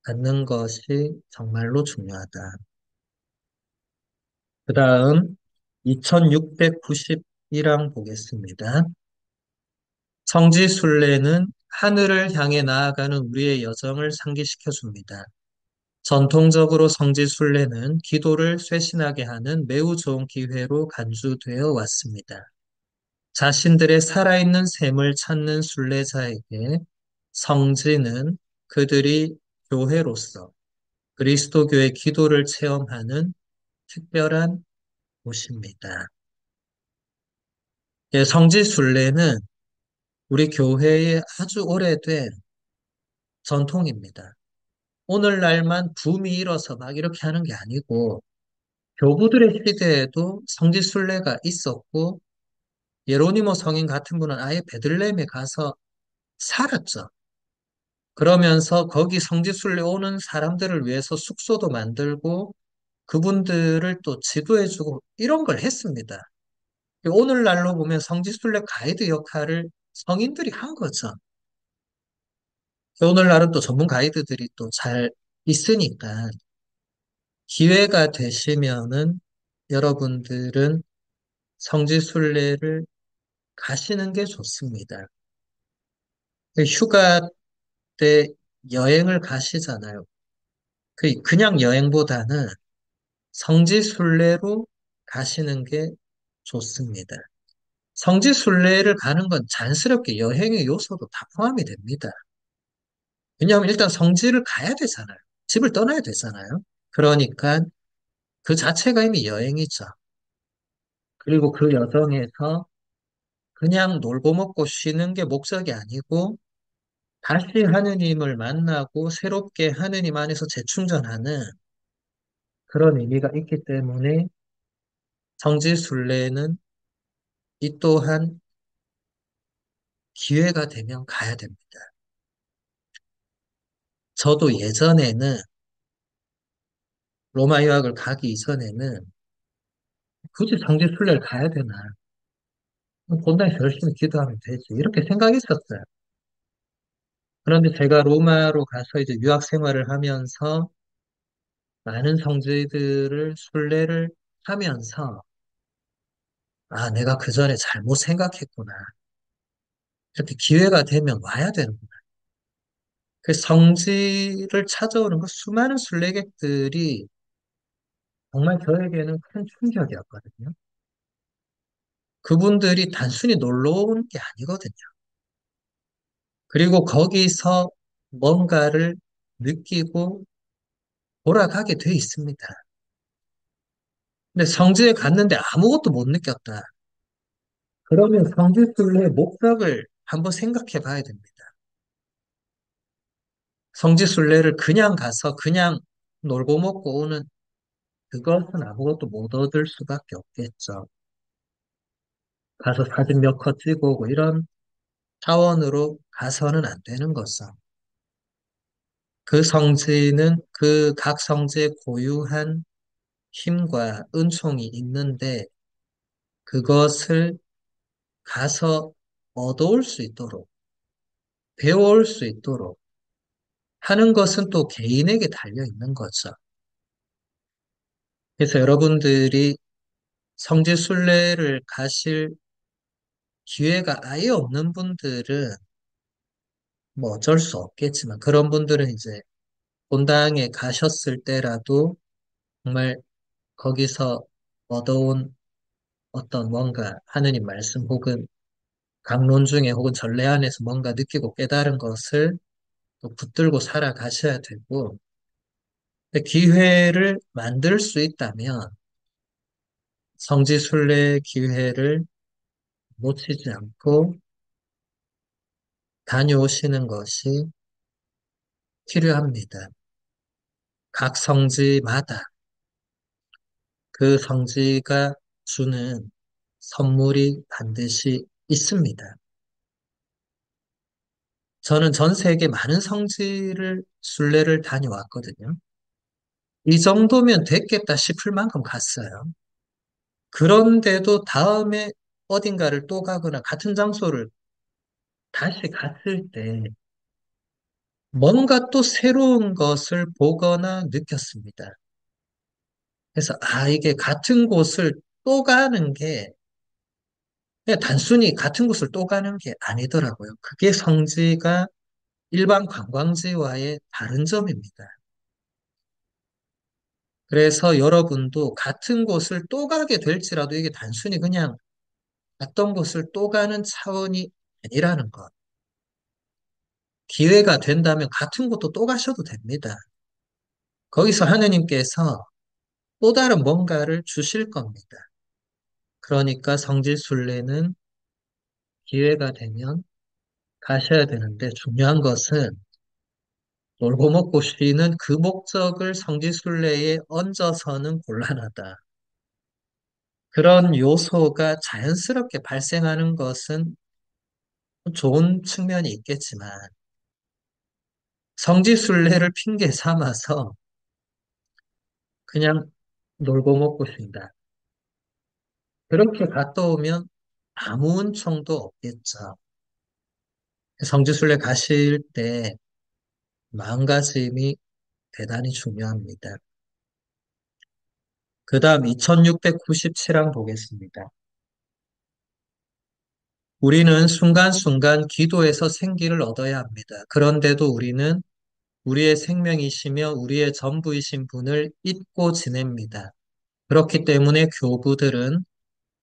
S1: 갖는 것이 정말로 중요하다. 그 다음 2691항 보겠습니다. 성지순례는 하늘을 향해 나아가는 우리의 여정을 상기시켜 줍니다. 전통적으로 성지순례는 기도를 쇄신하게 하는 매우 좋은 기회로 간주되어 왔습니다. 자신들의 살아있는 샘을 찾는 순례자에게 성지는 그들이 교회로서 그리스도교의 기도를 체험하는 특별한 곳입니다. 예, 성지순례는 우리 교회의 아주 오래된 전통입니다. 오늘날만 붐이 일어서 막 이렇게 하는 게 아니고 교부들의 시대에도 성지순례가 있었고 예로니모 성인 같은 분은 아예 베들레헴에 가서 살았죠. 그러면서 거기 성지순례 오는 사람들을 위해서 숙소도 만들고 그분들을 또 지도해주고 이런 걸 했습니다. 오늘날로 보면 성지순례 가이드 역할을 성인들이 한 거죠. 오늘날은 또 전문 가이드들이 또 잘 있으니까 기회가 되시면은 여러분들은 성지순례를 가시는 게 좋습니다. 휴가 때 여행을 가시잖아요. 그냥 여행보다는 성지순례로 가시는 게 좋습니다. 성지순례를 가는 건 자연스럽게 여행의 요소도 다 포함이 됩니다. 왜냐하면 일단 성지를 가야 되잖아요. 집을 떠나야 되잖아요. 그러니까 그 자체가 이미 여행이죠. 그리고 그 여정에서 그냥 놀고 먹고 쉬는 게 목적이 아니고 다시 하느님을 만나고 새롭게 하느님 안에서 재충전하는 그런 의미가 있기 때문에 성지순례는 이 또한 기회가 되면 가야 됩니다. 저도 예전에는 로마 유학을 가기 이전에는 굳이 성지순례를 가야 되나? 본당에서 열심히 기도하면 되지. 이렇게 생각했었어요. 그런데 제가 로마로 가서 이제 유학 생활을 하면서 많은 성지들을 순례를 하면서 아, 내가 그 전에 잘못 생각했구나. 이렇게 기회가 되면 와야 되는구나. 그 성지를 찾아오는 그 수많은 순례객들이 정말 저에게는 큰 충격이었거든요. 그분들이 단순히 놀러 오는 게 아니거든요. 그리고 거기서 뭔가를 느끼고 돌아가게 돼 있습니다. 근데 성지에 갔는데 아무것도 못 느꼈다. 그러면 성지순례의 목적을 한번 생각해 봐야 됩니다. 성지순례를 그냥 가서 그냥 놀고 먹고 오는 그것은 아무것도 못 얻을 수밖에 없겠죠. 가서 사진 몇 컷 찍고 오고 이런 차원으로 가서는 안 되는 거죠. 그 성지는 그 각 성지에 고유한 힘과 은총이 있는데 그것을 가서 얻어올 수 있도록 배워올 수 있도록 하는 것은 또 개인에게 달려 있는 거죠. 그래서 여러분들이 성지순례를 가실 기회가 아예 없는 분들은 뭐 어쩔 수 없겠지만 그런 분들은 이제 본당에 가셨을 때라도 정말 거기서 얻어온 어떤 뭔가 하느님 말씀 혹은 강론 중에 혹은 전례 안에서 뭔가 느끼고 깨달은 것을 또 붙들고 살아가셔야 되고 근데 기회를 만들 수 있다면 성지순례 기회를 놓치지 않고 다녀오시는 것이 필요합니다. 각 성지마다 그 성지가 주는 선물이 반드시 있습니다. 저는 전 세계 많은 성지를 순례를 다녀왔거든요. 이 정도면 됐겠다 싶을 만큼 갔어요. 그런데도 다음에 어딘가를 또 가거나 같은 장소를 다시 갔을 때 뭔가 또 새로운 것을 보거나 느꼈습니다. 그래서 아, 이게 같은 곳을 또 가는 게 그냥 단순히 같은 곳을 또 가는 게 아니더라고요. 그게 성지가 일반 관광지와의 다른 점입니다. 그래서 여러분도 같은 곳을 또 가게 될지라도 이게 단순히 그냥 갔던 곳을 또 가는 차원이 아니라는 것. 기회가 된다면 같은 곳도 또 가셔도 됩니다. 거기서 하느님께서 또 다른 뭔가를 주실 겁니다. 그러니까 성지순례는 기회가 되면 가셔야 되는데 중요한 것은 놀고 먹고 쉬는 그 목적을 성지순례에 얹어서는 곤란하다. 그런 요소가 자연스럽게 발생하는 것은 좋은 측면이 있겠지만 성지순례를 핑계 삼아서 그냥 놀고 먹고 쉰다. 그렇게 갔다 오면 아무 은총도 없겠죠. 성지순례 가실 때 마음가짐이 대단히 중요합니다. 그 다음 2697항 보겠습니다. 우리는 순간순간 기도에서 생기를 얻어야 합니다. 그런데도 우리는 우리의 생명이시며 우리의 전부이신 분을 잊고 지냅니다. 그렇기 때문에 교부들은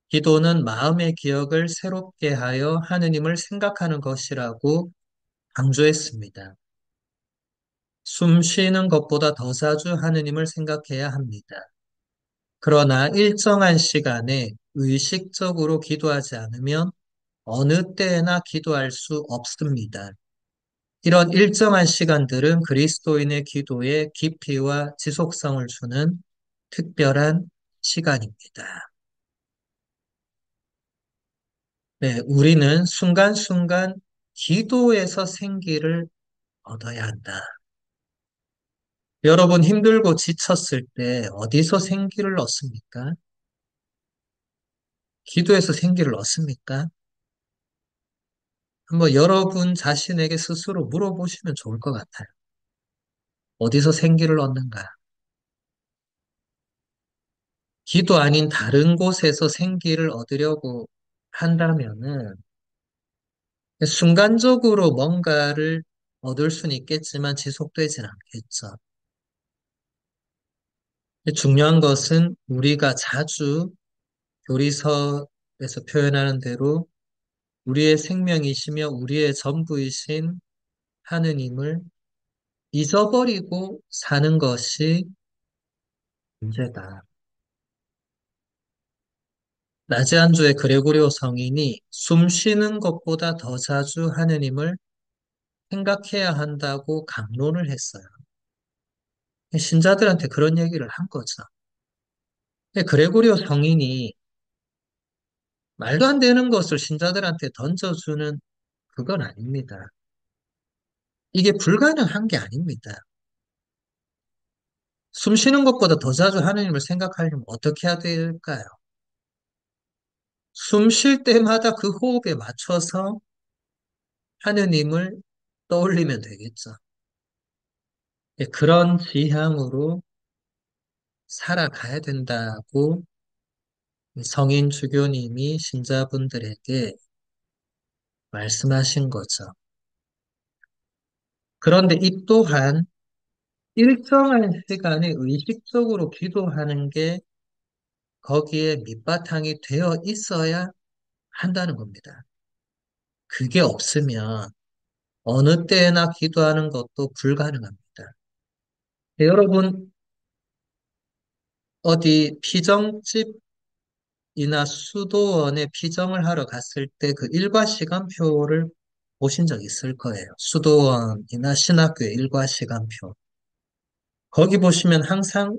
S1: 기도는 마음의 기억을 새롭게 하여 하느님을 생각하는 것이라고 강조했습니다. 숨 쉬는 것보다 더 자주 하느님을 생각해야 합니다. 그러나 일정한 시간에 의식적으로 기도하지 않으면 어느 때나 기도할 수 없습니다. 이런 일정한 시간들은 그리스도인의 기도에 깊이와 지속성을 주는 특별한 시간입니다. 네, 우리는 순간순간 기도에서 생기를 얻어야 한다. 여러분 힘들고 지쳤을 때 어디서 생기를 얻습니까? 기도에서 생기를 얻습니까? 한번 여러분 자신에게 스스로 물어보시면 좋을 것 같아요. 어디서 생기를 얻는가? 기도 아닌 다른 곳에서 생기를 얻으려고 한다면은 순간적으로 뭔가를 얻을 수는 있겠지만 지속되진 않겠죠. 중요한 것은 우리가 자주 교리서에서 표현하는 대로 우리의 생명이시며 우리의 전부이신 하느님을 잊어버리고 사는 것이 문제다. 나지안주의 그레고리오 성인이 숨 쉬는 것보다 더 자주 하느님을 생각해야 한다고 강론을 했어요. 신자들한테 그런 얘기를 한 거죠. 근데 그레고리오 성인이 말도 안 되는 것을 신자들한테 던져주는 그건 아닙니다. 이게 불가능한 게 아닙니다. 숨 쉬는 것보다 더 자주 하느님을 생각하려면 어떻게 해야 될까요? 숨 쉴 때마다 그 호흡에 맞춰서 하느님을 떠올리면 되겠죠. 예, 그런 지향으로 살아가야 된다고 성인 주교님이 신자분들에게 말씀하신 거죠. 그런데 이 또한 일정한 시간에 의식적으로 기도하는 게 거기에 밑바탕이 되어 있어야 한다는 겁니다. 그게 없으면 어느 때나 기도하는 것도 불가능합니다. 여러분, 어디 피정집이나 수도원에 피정을 하러 갔을 때 그 일과 시간표를 보신 적 있을 거예요. 수도원이나 신학교의 일과 시간표. 거기 보시면 항상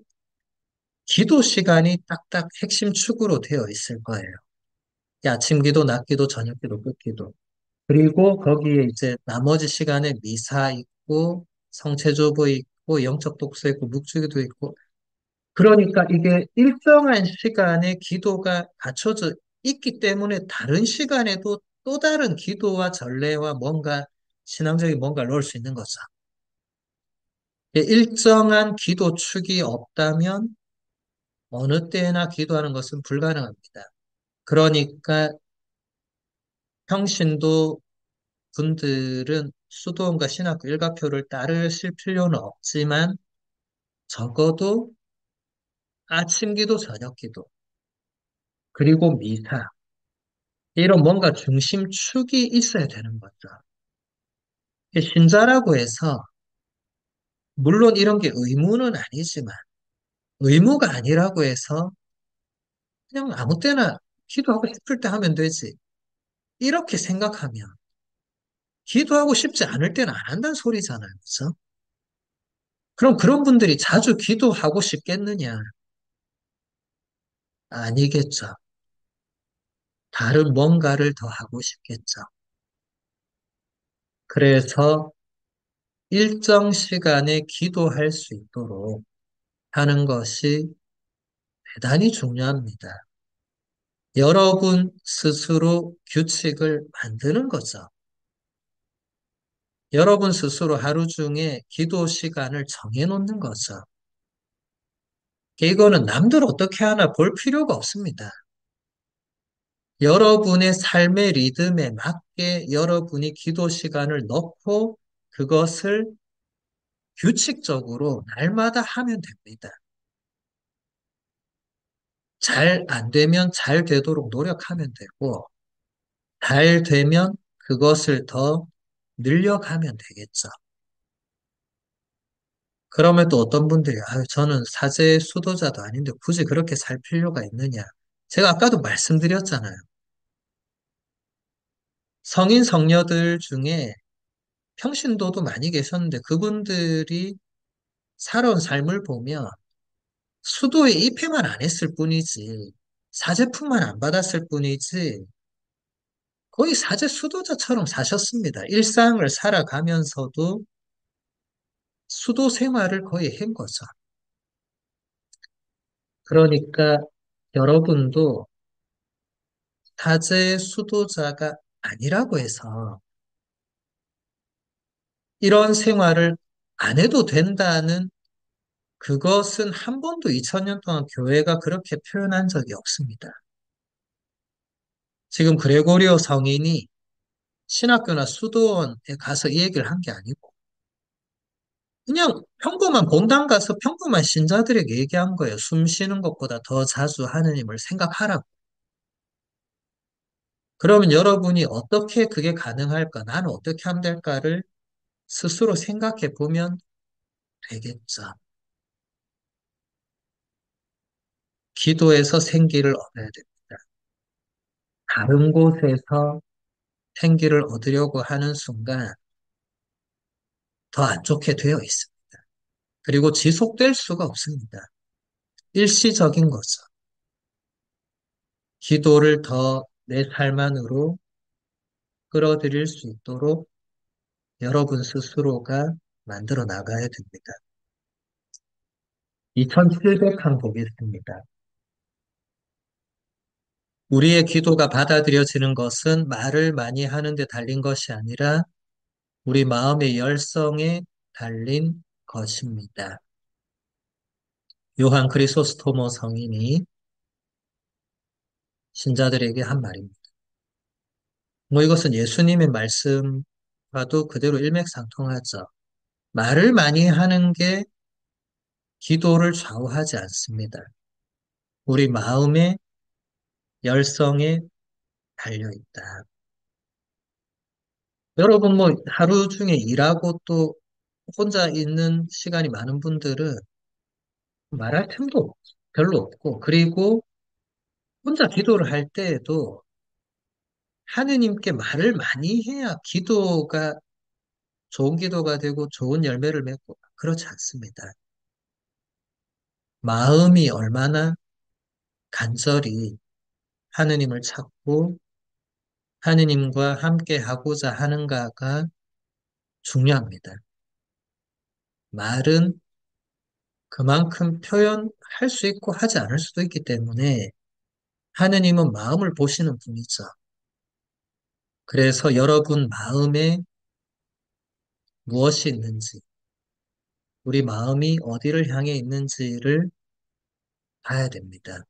S1: 기도 시간이 딱딱 핵심 축으로 되어 있을 거예요. 아침 기도, 낮 기도, 저녁 기도, 끝 기도. 그리고 거기에 이제 나머지 시간에 미사 있고, 성체조부 있고, 영적 독서 있고, 묵주기도 있고. 그러니까 이게 일정한 시간에 기도가 갖춰져 있기 때문에 다른 시간에도 또 다른 기도와 전례와 뭔가 신앙적인 뭔가를 넣을 수 있는 거죠. 일정한 기도 축이 없다면 어느 때나 기도하는 것은 불가능합니다. 그러니까 평신도 분들은 수도원과 신학교 일과표를 따르실 필요는 없지만 적어도 아침 기도, 저녁 기도, 그리고 미사, 이런 뭔가 중심축이 있어야 되는 거죠. 신자라고 해서 물론 이런 게 의무는 아니지만 의무가 아니라고 해서 그냥 아무 때나 기도하고 싶을 때 하면 되지. 이렇게 생각하면 기도하고 싶지 않을 때는 안 한다는 소리잖아요. 그죠? 그럼 그런 분들이 자주 기도하고 싶겠느냐? 아니겠죠. 다른 뭔가를 더 하고 싶겠죠. 그래서 일정 시간에 기도할 수 있도록 하는 것이 대단히 중요합니다. 여러분 스스로 규칙을 만드는 거죠. 여러분 스스로 하루 중에 기도 시간을 정해놓는 거죠. 이거는 남들 어떻게 하나 볼 필요가 없습니다. 여러분의 삶의 리듬에 맞게 여러분이 기도 시간을 넣고 그것을 규칙적으로 날마다 하면 됩니다. 잘 안 되면 잘 되도록 노력하면 되고, 잘 되면 그것을 더 늘려가면 되겠죠. 그러면 또 어떤 분들이, 저는 사제 수도자도 아닌데 굳이 그렇게 살 필요가 있느냐. 제가 아까도 말씀드렸잖아요. 성인 성녀들 중에 평신도도 많이 계셨는데 그분들이 살아온 삶을 보면 수도에 입회만 안 했을 뿐이지, 사제품만 안 받았을 뿐이지, 거의 사제 수도자처럼 사셨습니다. 일상을 살아가면서도 수도 생활을 거의 한 거죠. 그러니까 여러분도 사제 수도자가 아니라고 해서 이런 생활을 안 해도 된다는 그것은 한 번도 2000년 동안 교회가 그렇게 표현한 적이 없습니다. 지금 그레고리오 성인이 신학교나 수도원에 가서 이 얘기를 한 게 아니고 그냥 평범한 본당 가서 평범한 신자들에게 얘기한 거예요. 숨 쉬는 것보다 더 자주 하느님을 생각하라고. 그러면 여러분이 어떻게 그게 가능할까? 나는 어떻게 하면 될까를 스스로 생각해 보면 되겠죠. 기도에서 생기를 얻어야 됩니다. 다른 곳에서 생기를 얻으려고 하는 순간 더 안 좋게 되어 있습니다. 그리고 지속될 수가 없습니다. 일시적인 거죠. 기도를 더 내 삶 안으로 끌어들일 수 있도록 여러분 스스로가 만들어 나가야 됩니다. 2700항 보겠습니다. 우리의 기도가 받아들여지는 것은 말을 많이 하는데 달린 것이 아니라 우리 마음의 열성에 달린 것입니다. 요한 크리소스토모 성인이 신자들에게 한 말입니다. 뭐 이것은 예수님의 말씀과도 그대로 일맥상통하죠. 말을 많이 하는 게 기도를 좌우하지 않습니다. 우리 마음의 열성에 달려 있다. 여러분 뭐 하루 중에 일하고 또 혼자 있는 시간이 많은 분들은 말할 틈도 별로 없고 그리고 혼자 기도를 할 때에도 하느님께 말을 많이 해야 기도가 좋은 기도가 되고 좋은 열매를 맺고 그렇지 않습니다. 마음이 얼마나 간절히 하느님을 찾고 하느님과 함께 하고자 하는가가 중요합니다. 말은 그만큼 표현할 수 있고 하지 않을 수도 있기 때문에 하느님은 마음을 보시는 분이죠. 그래서 여러분 마음에 무엇이 있는지, 우리 마음이 어디를 향해 있는지를 봐야 됩니다.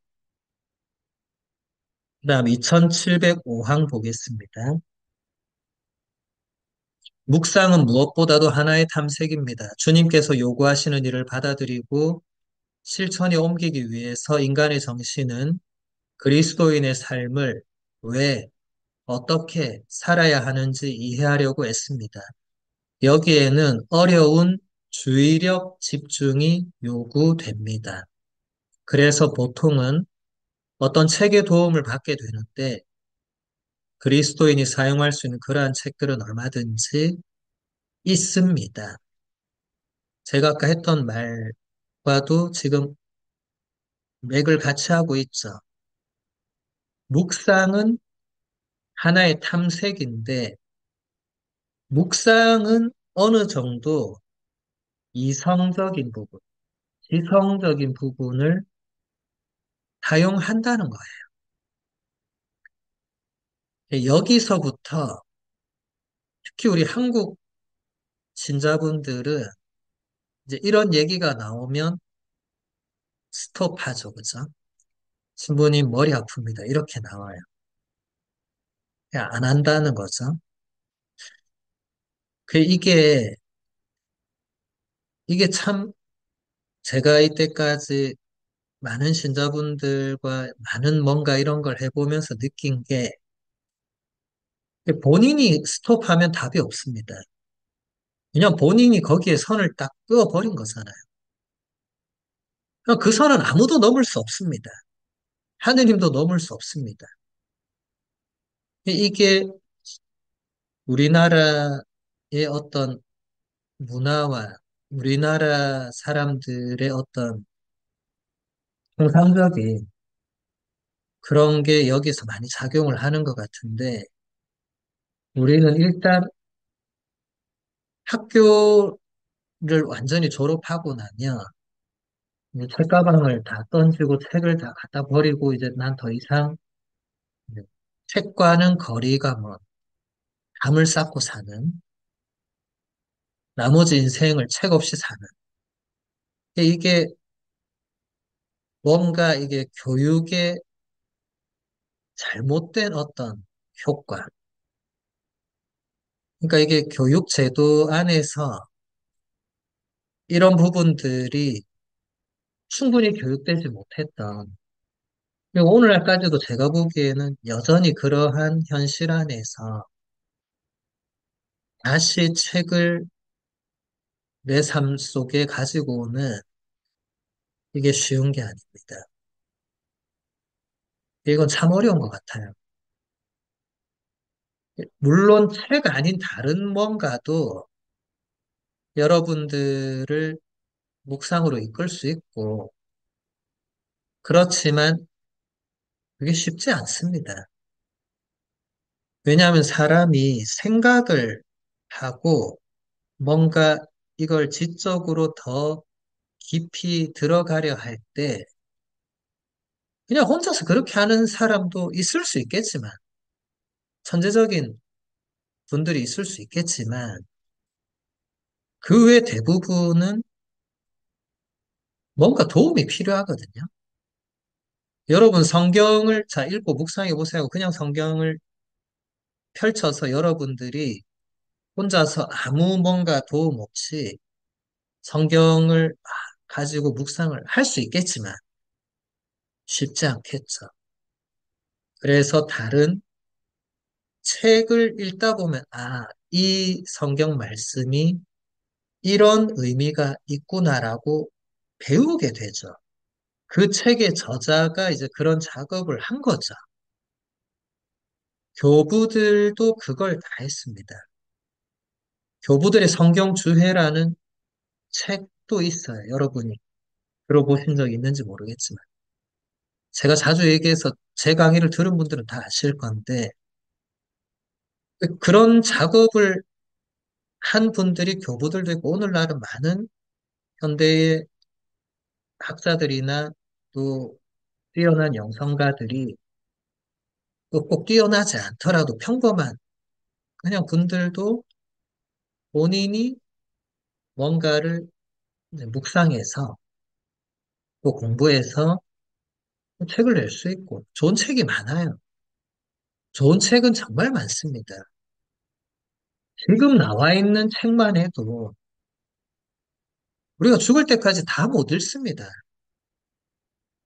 S1: 그 다음 2705항 보겠습니다. 묵상은 무엇보다도 하나의 탐색입니다. 주님께서 요구하시는 일을 받아들이고 실천에 옮기기 위해서 인간의 정신은 그리스도인의 삶을 왜, 어떻게 살아야 하는지 이해하려고 애씁니다. 여기에는 어려운 주의력 집중이 요구됩니다. 그래서 보통은 어떤 책의 도움을 받게 되는데 그리스도인이 사용할 수 있는 그러한 책들은 얼마든지 있습니다. 제가 아까 했던 말과도 지금 맥을 같이 하고 있죠. 묵상은 하나의 탐색인데 묵상은 어느 정도 이성적인 부분, 지성적인 부분을 사용한다는 거예요. 여기서부터 특히 우리 한국 신자분들은 이제 이런 얘기가 나오면 스톱하죠, 그죠? 신부님 머리 아픕니다. 이렇게 나와요. 그냥 안 한다는 거죠. 그 이게 참 제가 이때까지 많은 신자분들과 많은 뭔가 이런 걸 해보면서 느낀 게 본인이 스톱하면 답이 없습니다. 그냥 본인이 거기에 선을 딱 그어버린 거잖아요. 그 선은 아무도 넘을 수 없습니다. 하느님도 넘을 수 없습니다. 이게 우리나라의 어떤 문화와 우리나라 사람들의 어떤 통상적인 그런 게 여기서 많이 작용을 하는 것 같은데, 우리는 일단 학교를 완전히 졸업하고 나면 이제 책가방을 다 던지고 책을 다 갖다 버리고 이제 난 더 이상 이제 책과는 거리가 먼 담을 쌓고 사는 나머지 인생을 책 없이 사는 이게 뭔가 이게 교육의 잘못된 어떤 효과. 그러니까 이게 교육 제도 안에서 이런 부분들이 충분히 교육되지 못했던, 그리고 오늘날까지도 제가 보기에는 여전히 그러한 현실 안에서 다시 책을 내 삶 속에 가지고 오는 이게 쉬운 게 아닙니다. 이건 참 어려운 것 같아요. 물론 책 아닌 다른 뭔가도 여러분들을 묵상으로 이끌 수 있고, 그렇지만 그게 쉽지 않습니다. 왜냐하면 사람이 생각을 하고 뭔가 이걸 지적으로 더 깊이 들어가려 할 때, 그냥 혼자서 그렇게 하는 사람도 있을 수 있겠지만, 천재적인 분들이 있을 수 있겠지만, 그 외 대부분은 뭔가 도움이 필요하거든요. 여러분 성경을 자 읽고 묵상해 보세요. 그냥 성경을 펼쳐서 여러분들이 혼자서 아무 뭔가 도움 없이 성경을 가지고 묵상을 할 수 있겠지만 쉽지 않겠죠. 그래서 다른 책을 읽다 보면 이 성경 말씀이 이런 의미가 있구나라고 배우게 되죠. 그 책의 저자가 이제 그런 작업을 한 거죠. 교부들도 그걸 다 했습니다. 교부들의 성경 주해라는 책도 있어요. 여러분이 들어보신 적 있는지 모르겠지만. 제가 자주 얘기해서 제 강의를 들은 분들은 다 아실 건데, 그런 작업을 한 분들이 교부들도 있고, 오늘날은 많은 현대의 학자들이나 또 뛰어난 영성가들이 또 꼭 뛰어나지 않더라도 평범한 그냥 분들도 본인이 뭔가를 이제 묵상해서 또 공부해서 책을 낼 수 있고, 좋은 책이 많아요. 좋은 책은 정말 많습니다. 지금 나와 있는 책만 해도 우리가 죽을 때까지 다 못 읽습니다.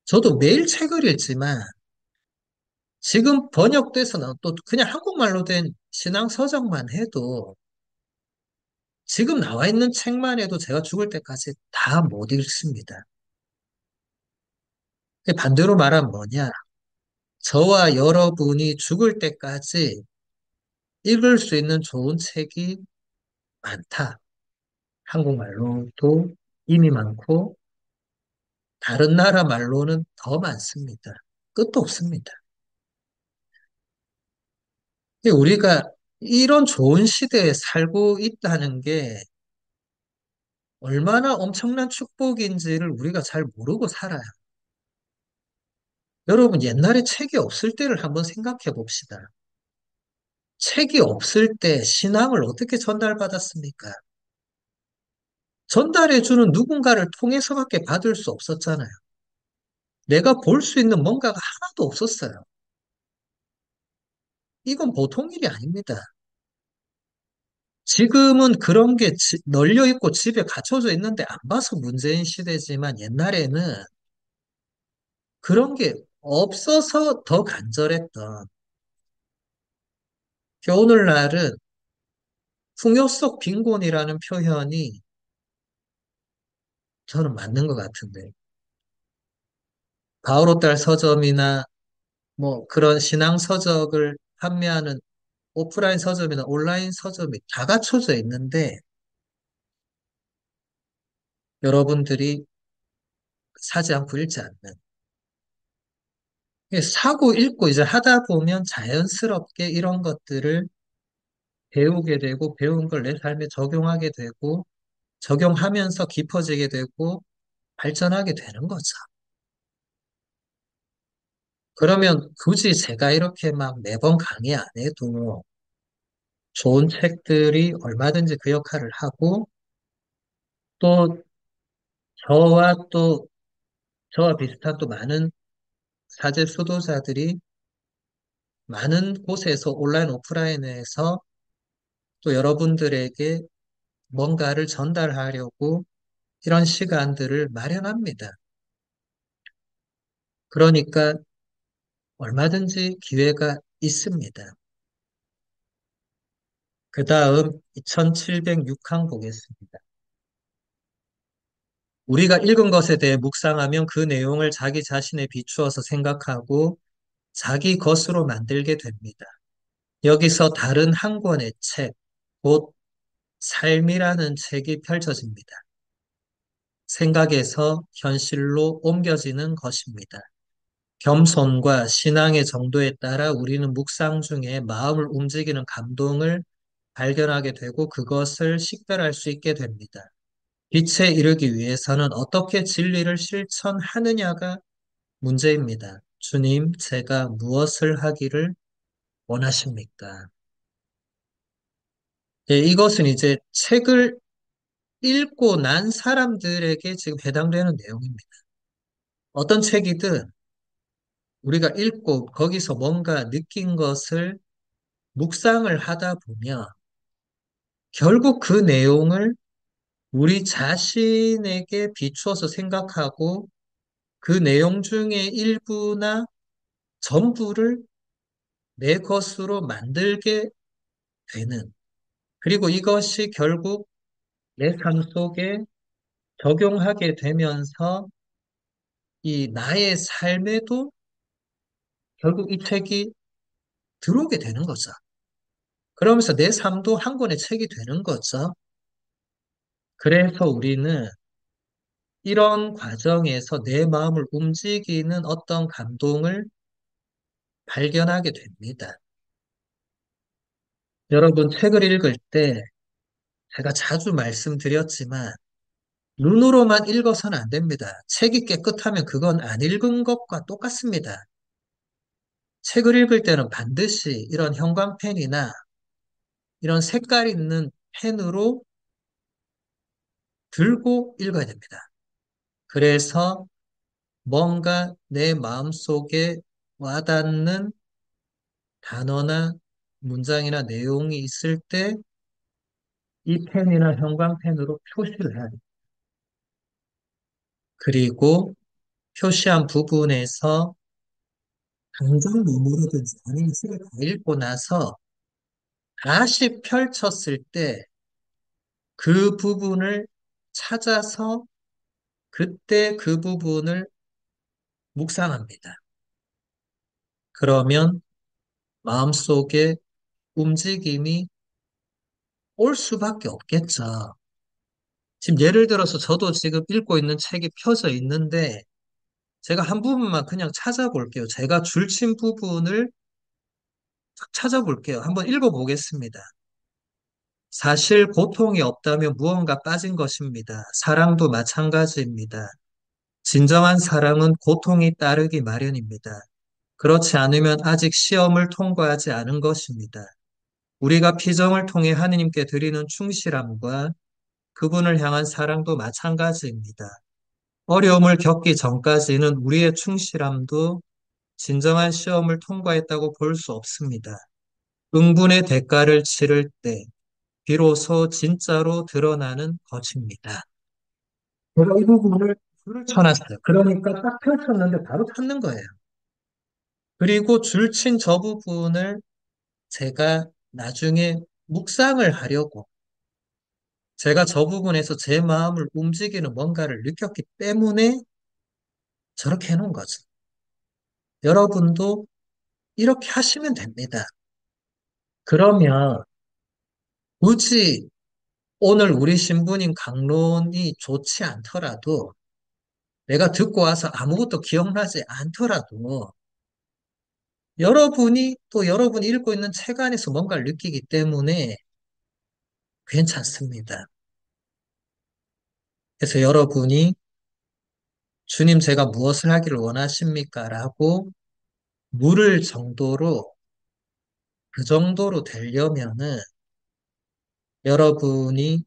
S1: 저도 매일 책을 읽지만 지금 번역돼서 나온 또 그냥 한국말로 된 신앙 서적만 해도 지금 나와 있는 책만 해도 제가 죽을 때까지 다 못 읽습니다. 반대로 말하면 뭐냐? 저와 여러분이 죽을 때까지 읽을 수 있는 좋은 책이 많다. 한국말로도 이미 많고 다른 나라 말로는 더 많습니다. 끝도 없습니다. 우리가 이런 좋은 시대에 살고 있다는 게 얼마나 엄청난 축복인지를 우리가 잘 모르고 살아요. 여러분, 옛날에 책이 없을 때를 한번 생각해 봅시다. 책이 없을 때 신앙을 어떻게 전달받았습니까? 전달해주는 누군가를 통해서밖에 받을 수 없었잖아요. 내가 볼 수 있는 뭔가가 하나도 없었어요. 이건 보통 일이 아닙니다. 지금은 그런 게 널려 있고 집에 갖춰져 있는데 안 봐서 문제인 시대지만 옛날에는 그런 게 없어서 더 간절했던 오늘날은 풍요 속 빈곤이라는 표현이 저는 맞는 것 같은데 바오로딸 서점이나 뭐 그런 신앙 서적을 판매하는 오프라인 서점이나 온라인 서점이 다 갖춰져 있는데 여러분들이 사지 않고 읽지 않는 사고 읽고 이제 하다 보면 자연스럽게 이런 것들을 배우게 되고 배운 걸 내 삶에 적용하게 되고 적용하면서 깊어지게 되고 발전하게 되는 거죠. 그러면 굳이 제가 이렇게 막 매번 강의 안 해도 좋은 책들이 얼마든지 그 역할을 하고 또 저와 또 저와 비슷한 또 많은 사제 수도자들이 많은 곳에서 온라인 오프라인에서 또 여러분들에게 뭔가를 전달하려고 이런 시간들을 마련합니다. 그러니까 얼마든지 기회가 있습니다. 그 다음 2706항 보겠습니다. 우리가 읽은 것에 대해 묵상하면 그 내용을 자기 자신에 비추어서 생각하고 자기 것으로 만들게 됩니다. 여기서 다른 한 권의 책, 곧 삶이라는 책이 펼쳐집니다. 생각에서 현실로 옮겨지는 것입니다. 겸손과 신앙의 정도에 따라 우리는 묵상 중에 마음을 움직이는 감동을 발견하게 되고 그것을 식별할 수 있게 됩니다. 빛에 이르기 위해서는 어떻게 진리를 실천하느냐가 문제입니다. 주님, 제가 무엇을 하기를 원하십니까? 예, 이것은 이제 책을 읽고 난 사람들에게 지금 해당되는 내용입니다. 어떤 책이든 우리가 읽고 거기서 뭔가 느낀 것을 묵상을 하다 보면 결국 그 내용을 우리 자신에게 비추어서 생각하고 그 내용 중에 일부나 전부를 내 것으로 만들게 되는 그리고 이것이 결국 내 삶 속에 적용하게 되면서 이 나의 삶에도 결국 이 책이 들어오게 되는 거죠. 그러면서 내 삶도 한 권의 책이 되는 거죠. 그래서 우리는 이런 과정에서 내 마음을 움직이는 어떤 감동을 발견하게 됩니다. 여러분, 책을 읽을 때 제가 자주 말씀드렸지만 눈으로만 읽어서는 안 됩니다. 책이 깨끗하면 그건 안 읽은 것과 똑같습니다. 책을 읽을 때는 반드시 이런 형광펜이나 이런 색깔 있는 펜으로 들고 읽어야 됩니다. 그래서 뭔가 내 마음속에 와닿는 단어나 문장이나 내용이 있을 때 이 펜이나 형광펜으로 표시를 해야 돼요. 그리고 표시한 부분에서 당장 머무르든지 아니면 책을 다 읽고 나서 다시 펼쳤을 때 그 부분을 찾아서 그때 그 부분을 묵상합니다. 그러면 마음속에 움직임이 올 수밖에 없겠죠. 지금 예를 들어서 저도 지금 읽고 있는 책이 펴져 있는데 제가 한 부분만 그냥 찾아볼게요. 제가 줄친 부분을 딱 찾아볼게요. 한번 읽어보겠습니다. 사실 고통이 없다면 무언가 빠진 것입니다. 사랑도 마찬가지입니다. 진정한 사랑은 고통이 따르기 마련입니다. 그렇지 않으면 아직 시험을 통과하지 않은 것입니다. 우리가 피정을 통해 하느님께 드리는 충실함과 그분을 향한 사랑도 마찬가지입니다. 어려움을 겪기 전까지는 우리의 충실함도 진정한 시험을 통과했다고 볼 수 없습니다. 응분의 대가를 치를 때 비로소 진짜로 드러나는 것입니다. 제가 이 부분을 줄을 쳐놨어요. 그러니까 딱 펼쳤는데 바로 찾는 거예요. 그리고 줄친 저 부분을 제가 나중에 묵상을 하려고 제가 저 부분에서 제 마음을 움직이는 뭔가를 느꼈기 때문에 저렇게 해놓은 거죠. 여러분도 이렇게 하시면 됩니다. 그러면 굳이 오늘 우리 신부님 강론이 좋지 않더라도 내가 듣고 와서 아무것도 기억나지 않더라도 여러분이 또 여러분이 읽고 있는 책 안에서 뭔가를 느끼기 때문에 괜찮습니다. 그래서 여러분이 주님 제가 무엇을 하기를 원하십니까? 라고 물을 정도로 그 정도로 되려면은 여러분이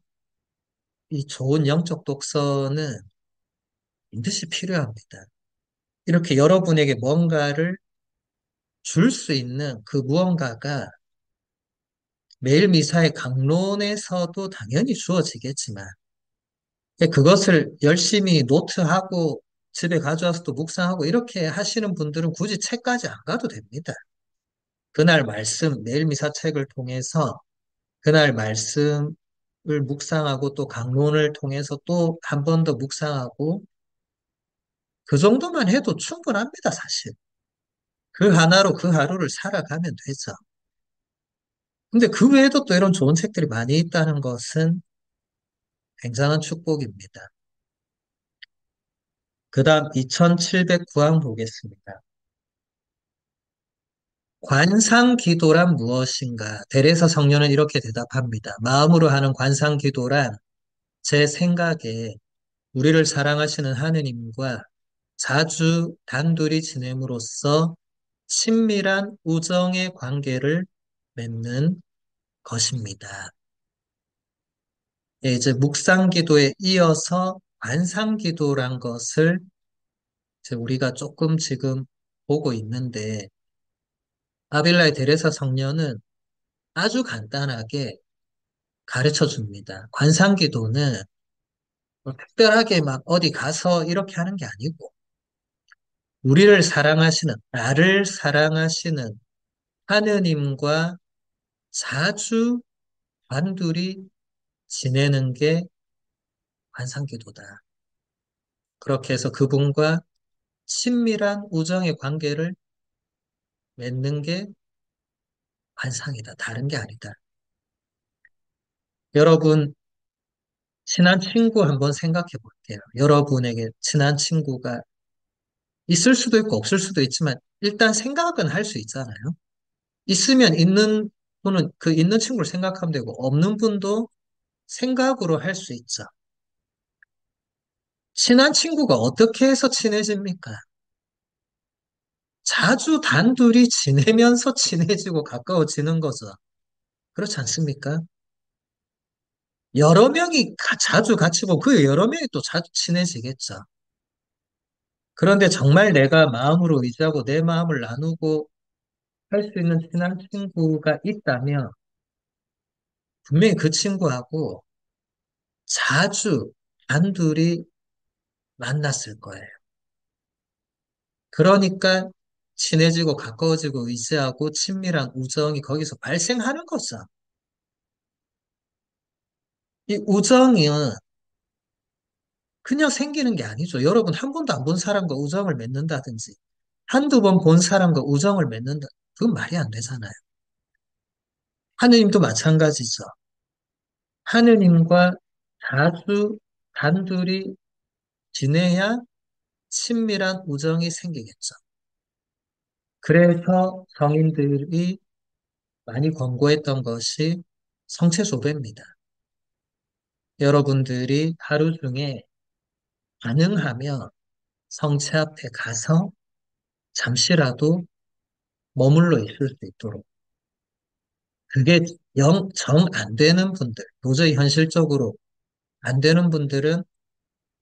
S1: 이 좋은 영적 독서는 반드시 필요합니다. 이렇게 여러분에게 뭔가를 줄 수 있는 그 무언가가 매일 미사의 강론에서도 당연히 주어지겠지만 그것을 열심히 노트하고 집에 가져와서 또 묵상하고 이렇게 하시는 분들은 굳이 책까지 안 가도 됩니다. 그날 말씀, 매일 미사 책을 통해서 그날 말씀을 묵상하고 또 강론을 통해서 또 한 번 더 묵상하고 그 정도만 해도 충분합니다, 사실. 그 하나로 그 하루를 살아가면 되죠. 근데 그 외에도 또 이런 좋은 책들이 많이 있다는 것은 굉장한 축복입니다. 그 다음 2709항 보겠습니다. 관상기도란 무엇인가? 데레사 성녀는 이렇게 대답합니다. 마음으로 하는 관상기도란 제 생각에 우리를 사랑하시는 하느님과 자주 단둘이 지냄으로써 친밀한 우정의 관계를 맺는 것입니다. 예, 이제 묵상기도에 이어서 관상기도란 것을 이제 우리가 조금 지금 보고 있는데 아빌라의 데레사 성녀는 아주 간단하게 가르쳐 줍니다. 관상기도는 뭐 특별하게 막 어디 가서 이렇게 하는 게 아니고 우리를 사랑하시는, 나를 사랑하시는 하느님과 자주 단둘이 지내는 게 관상기도다. 그렇게 해서 그분과 친밀한 우정의 관계를 맺는 게 관상이다. 다른 게 아니다. 여러분, 친한 친구 한번 생각해 볼게요. 여러분에게 친한 친구가 있을 수도 있고 없을 수도 있지만 일단 생각은 할 수 있잖아요. 있으면 있는 분은 그 있는 친구를 생각하면 되고 없는 분도 생각으로 할 수 있죠. 친한 친구가 어떻게 해서 친해집니까? 자주 단둘이 지내면서 친해지고 가까워지는 거죠. 그렇지 않습니까? 여러 명이 자주 같이 보고 그 여러 명이 또 자주 친해지겠죠. 그런데 정말 내가 마음으로 의지하고 내 마음을 나누고 할 수 있는 친한 친구가 있다면 분명히 그 친구하고 자주 단둘이 만났을 거예요. 그러니까 친해지고 가까워지고 의지하고 친밀한 우정이 거기서 발생하는 거죠. 이 우정은 그냥 생기는 게 아니죠. 여러분 한 번도 안 본 사람과 우정을 맺는다든지 한두 번 본 사람과 우정을 맺는다. 그건 말이 안 되잖아요. 하느님도 마찬가지죠. 하느님과 자주 단둘이 지내야 친밀한 우정이 생기겠죠. 그래서 성인들이 많이 권고했던 것이 성체조배입니다. 여러분들이 하루 중에 가능하면 성체 앞에 가서 잠시라도 머물러 있을 수 있도록. 그게 정 안 되는 분들, 도저히 현실적으로 안 되는 분들은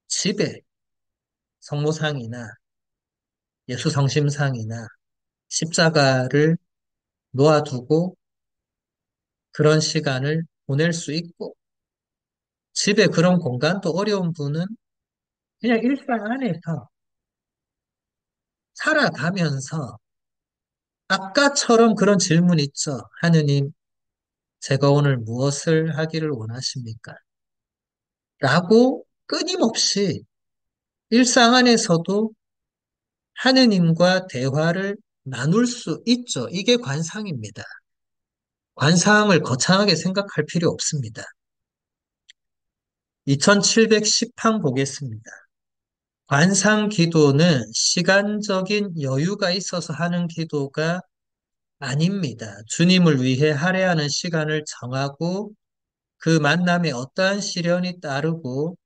S1: 집에 성모상이나 예수성심상이나 십자가를 놓아두고 그런 시간을 보낼 수 있고, 집에 그런 공간도 어려운 분은 그냥 일상 안에서 살아가면서 아까처럼 그런 질문 있죠. 하느님, 제가 오늘 무엇을 하기를 원하십니까? 라고 끊임없이 일상 안에서도 하느님과 대화를 나눌 수 있죠. 이게 관상입니다. 관상을 거창하게 생각할 필요 없습니다. 2710항 보겠습니다. 관상 기도는 시간적인 여유가 있어서 하는 기도가 아닙니다. 주님을 위해 할애하는 시간을 정하고 그 만남에 어떠한 시련이 따르고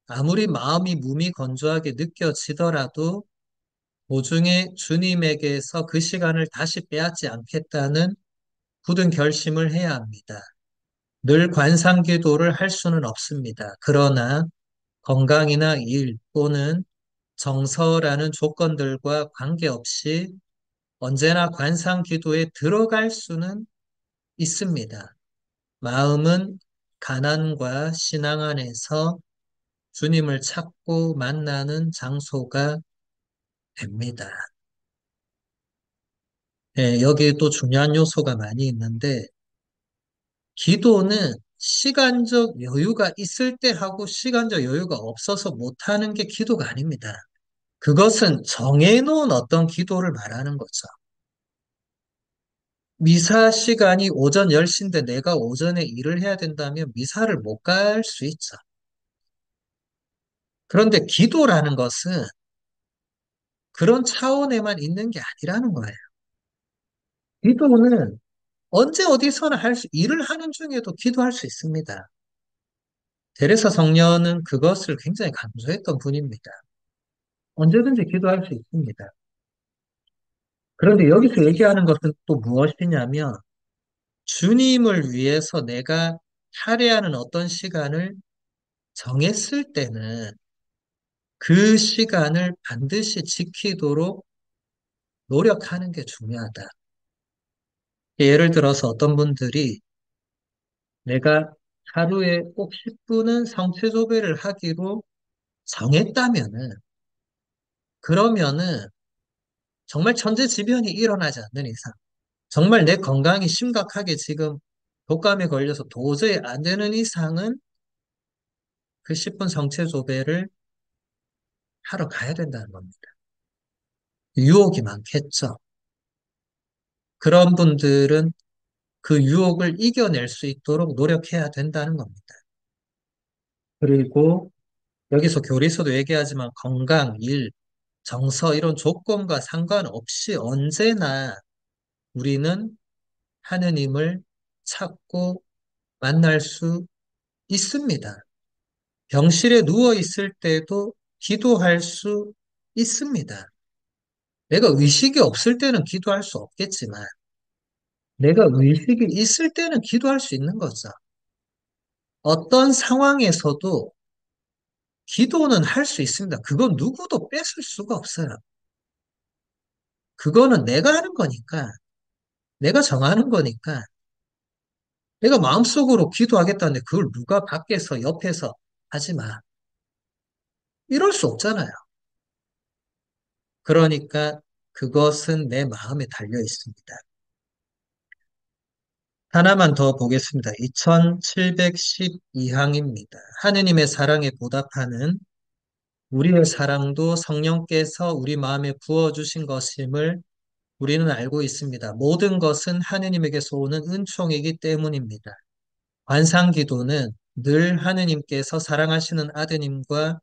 S1: 아무리 마음이 무미건조하게 느껴지더라도 도중에 주님에게서 그 시간을 다시 빼앗지 않겠다는 굳은 결심을 해야 합니다. 늘 관상 기도를 할 수는 없습니다. 그러나 건강이나 일 또는 정서라는 조건들과 관계없이 언제나 관상 기도에 들어갈 수는 있습니다. 마음은 가난과 신앙 안에서 주님을 찾고 만나는 장소가 됩니다. 예, 여기에 또 중요한 요소가 많이 있는데, 기도는 시간적 여유가 있을 때 하고 시간적 여유가 없어서 못하는 게 기도가 아닙니다. 그것은 정해놓은 어떤 기도를 말하는 거죠. 미사 시간이 오전 10시인데 내가 오전에 일을 해야 된다면 미사를 못 갈 수 있죠. 그런데 기도라는 것은 그런 차원에만 있는 게 아니라는 거예요. 기도는 언제 어디서나 일을 하는 중에도 기도할 수 있습니다. 테레사 성녀는 그것을 굉장히 강조했던 분입니다. 언제든지 기도할 수 있습니다. 그런데 여기서 얘기하는 것은 또 무엇이냐면 주님을 위해서 내가 할애하는 어떤 시간을 정했을 때는 그 시간을 반드시 지키도록 노력하는 게 중요하다. 예를 들어서 어떤 분들이 내가 하루에 꼭 10분은 성체조배를 하기로 정했다면은 그러면은 정말 천재지변이 일어나지 않는 이상 정말 내 건강이 심각하게 지금 독감에 걸려서 도저히 안 되는 이상은 그 10분 성체조배를 하러 가야 된다는 겁니다. 유혹이 많겠죠. 그런 분들은 그 유혹을 이겨낼 수 있도록 노력해야 된다는 겁니다. 그리고 여기서 교리서도 얘기하지만 건강, 일, 정서 이런 조건과 상관없이 언제나 우리는 하느님을 찾고 만날 수 있습니다. 병실에 누워 있을 때도 기도할 수 있습니다. 내가 의식이 없을 때는 기도할 수 없겠지만 내가 의식이 있을 때는 기도할 수 있는 거죠. 어떤 상황에서도 기도는 할 수 있습니다. 그건 누구도 뺏을 수가 없어요. 그거는 내가 하는 거니까, 내가 정하는 거니까, 내가 마음속으로 기도하겠다는데 그걸 누가 밖에서, 옆에서 하지 마. 이럴 수 없잖아요. 그러니까 그것은 내 마음에 달려 있습니다. 하나만 더 보겠습니다. 2712항입니다. 하느님의 사랑에 보답하는 우리의 사랑도 성령께서 우리 마음에 부어주신 것임을 우리는 알고 있습니다. 모든 것은 하느님에게서 오는 은총이기 때문입니다. 관상기도는 늘 하느님께서 사랑하시는 아드님과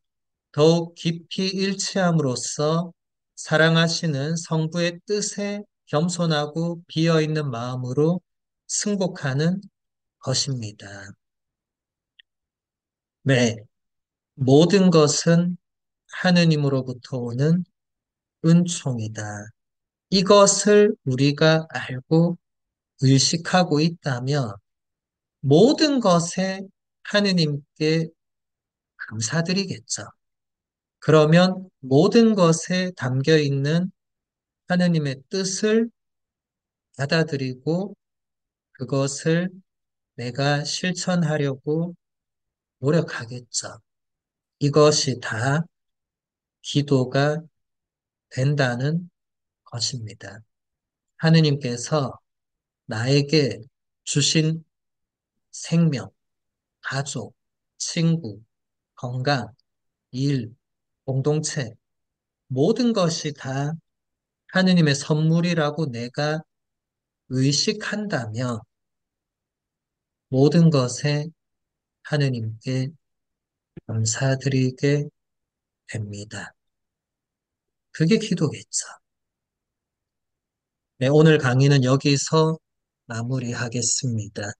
S1: 더욱 깊이 일치함으로써 사랑하시는 성부의 뜻에 겸손하고 비어있는 마음으로 승복하는 것입니다. 네, 모든 것은 하느님으로부터 오는 은총이다. 이것을 우리가 알고 의식하고 있다면 모든 것에 하느님께 감사드리겠죠. 그러면 모든 것에 담겨 있는 하느님의 뜻을 받아들이고 그것을 내가 실천하려고 노력하겠죠. 이것이 다 기도가 된다는 것입니다. 하느님께서 나에게 주신 생명, 가족, 친구, 건강, 일, 공동체, 모든 것이 다 하느님의 선물이라고 내가 의식한다면 모든 것에 하느님께 감사드리게 됩니다. 그게 기도겠죠. 네, 오늘 강의는 여기서 마무리하겠습니다.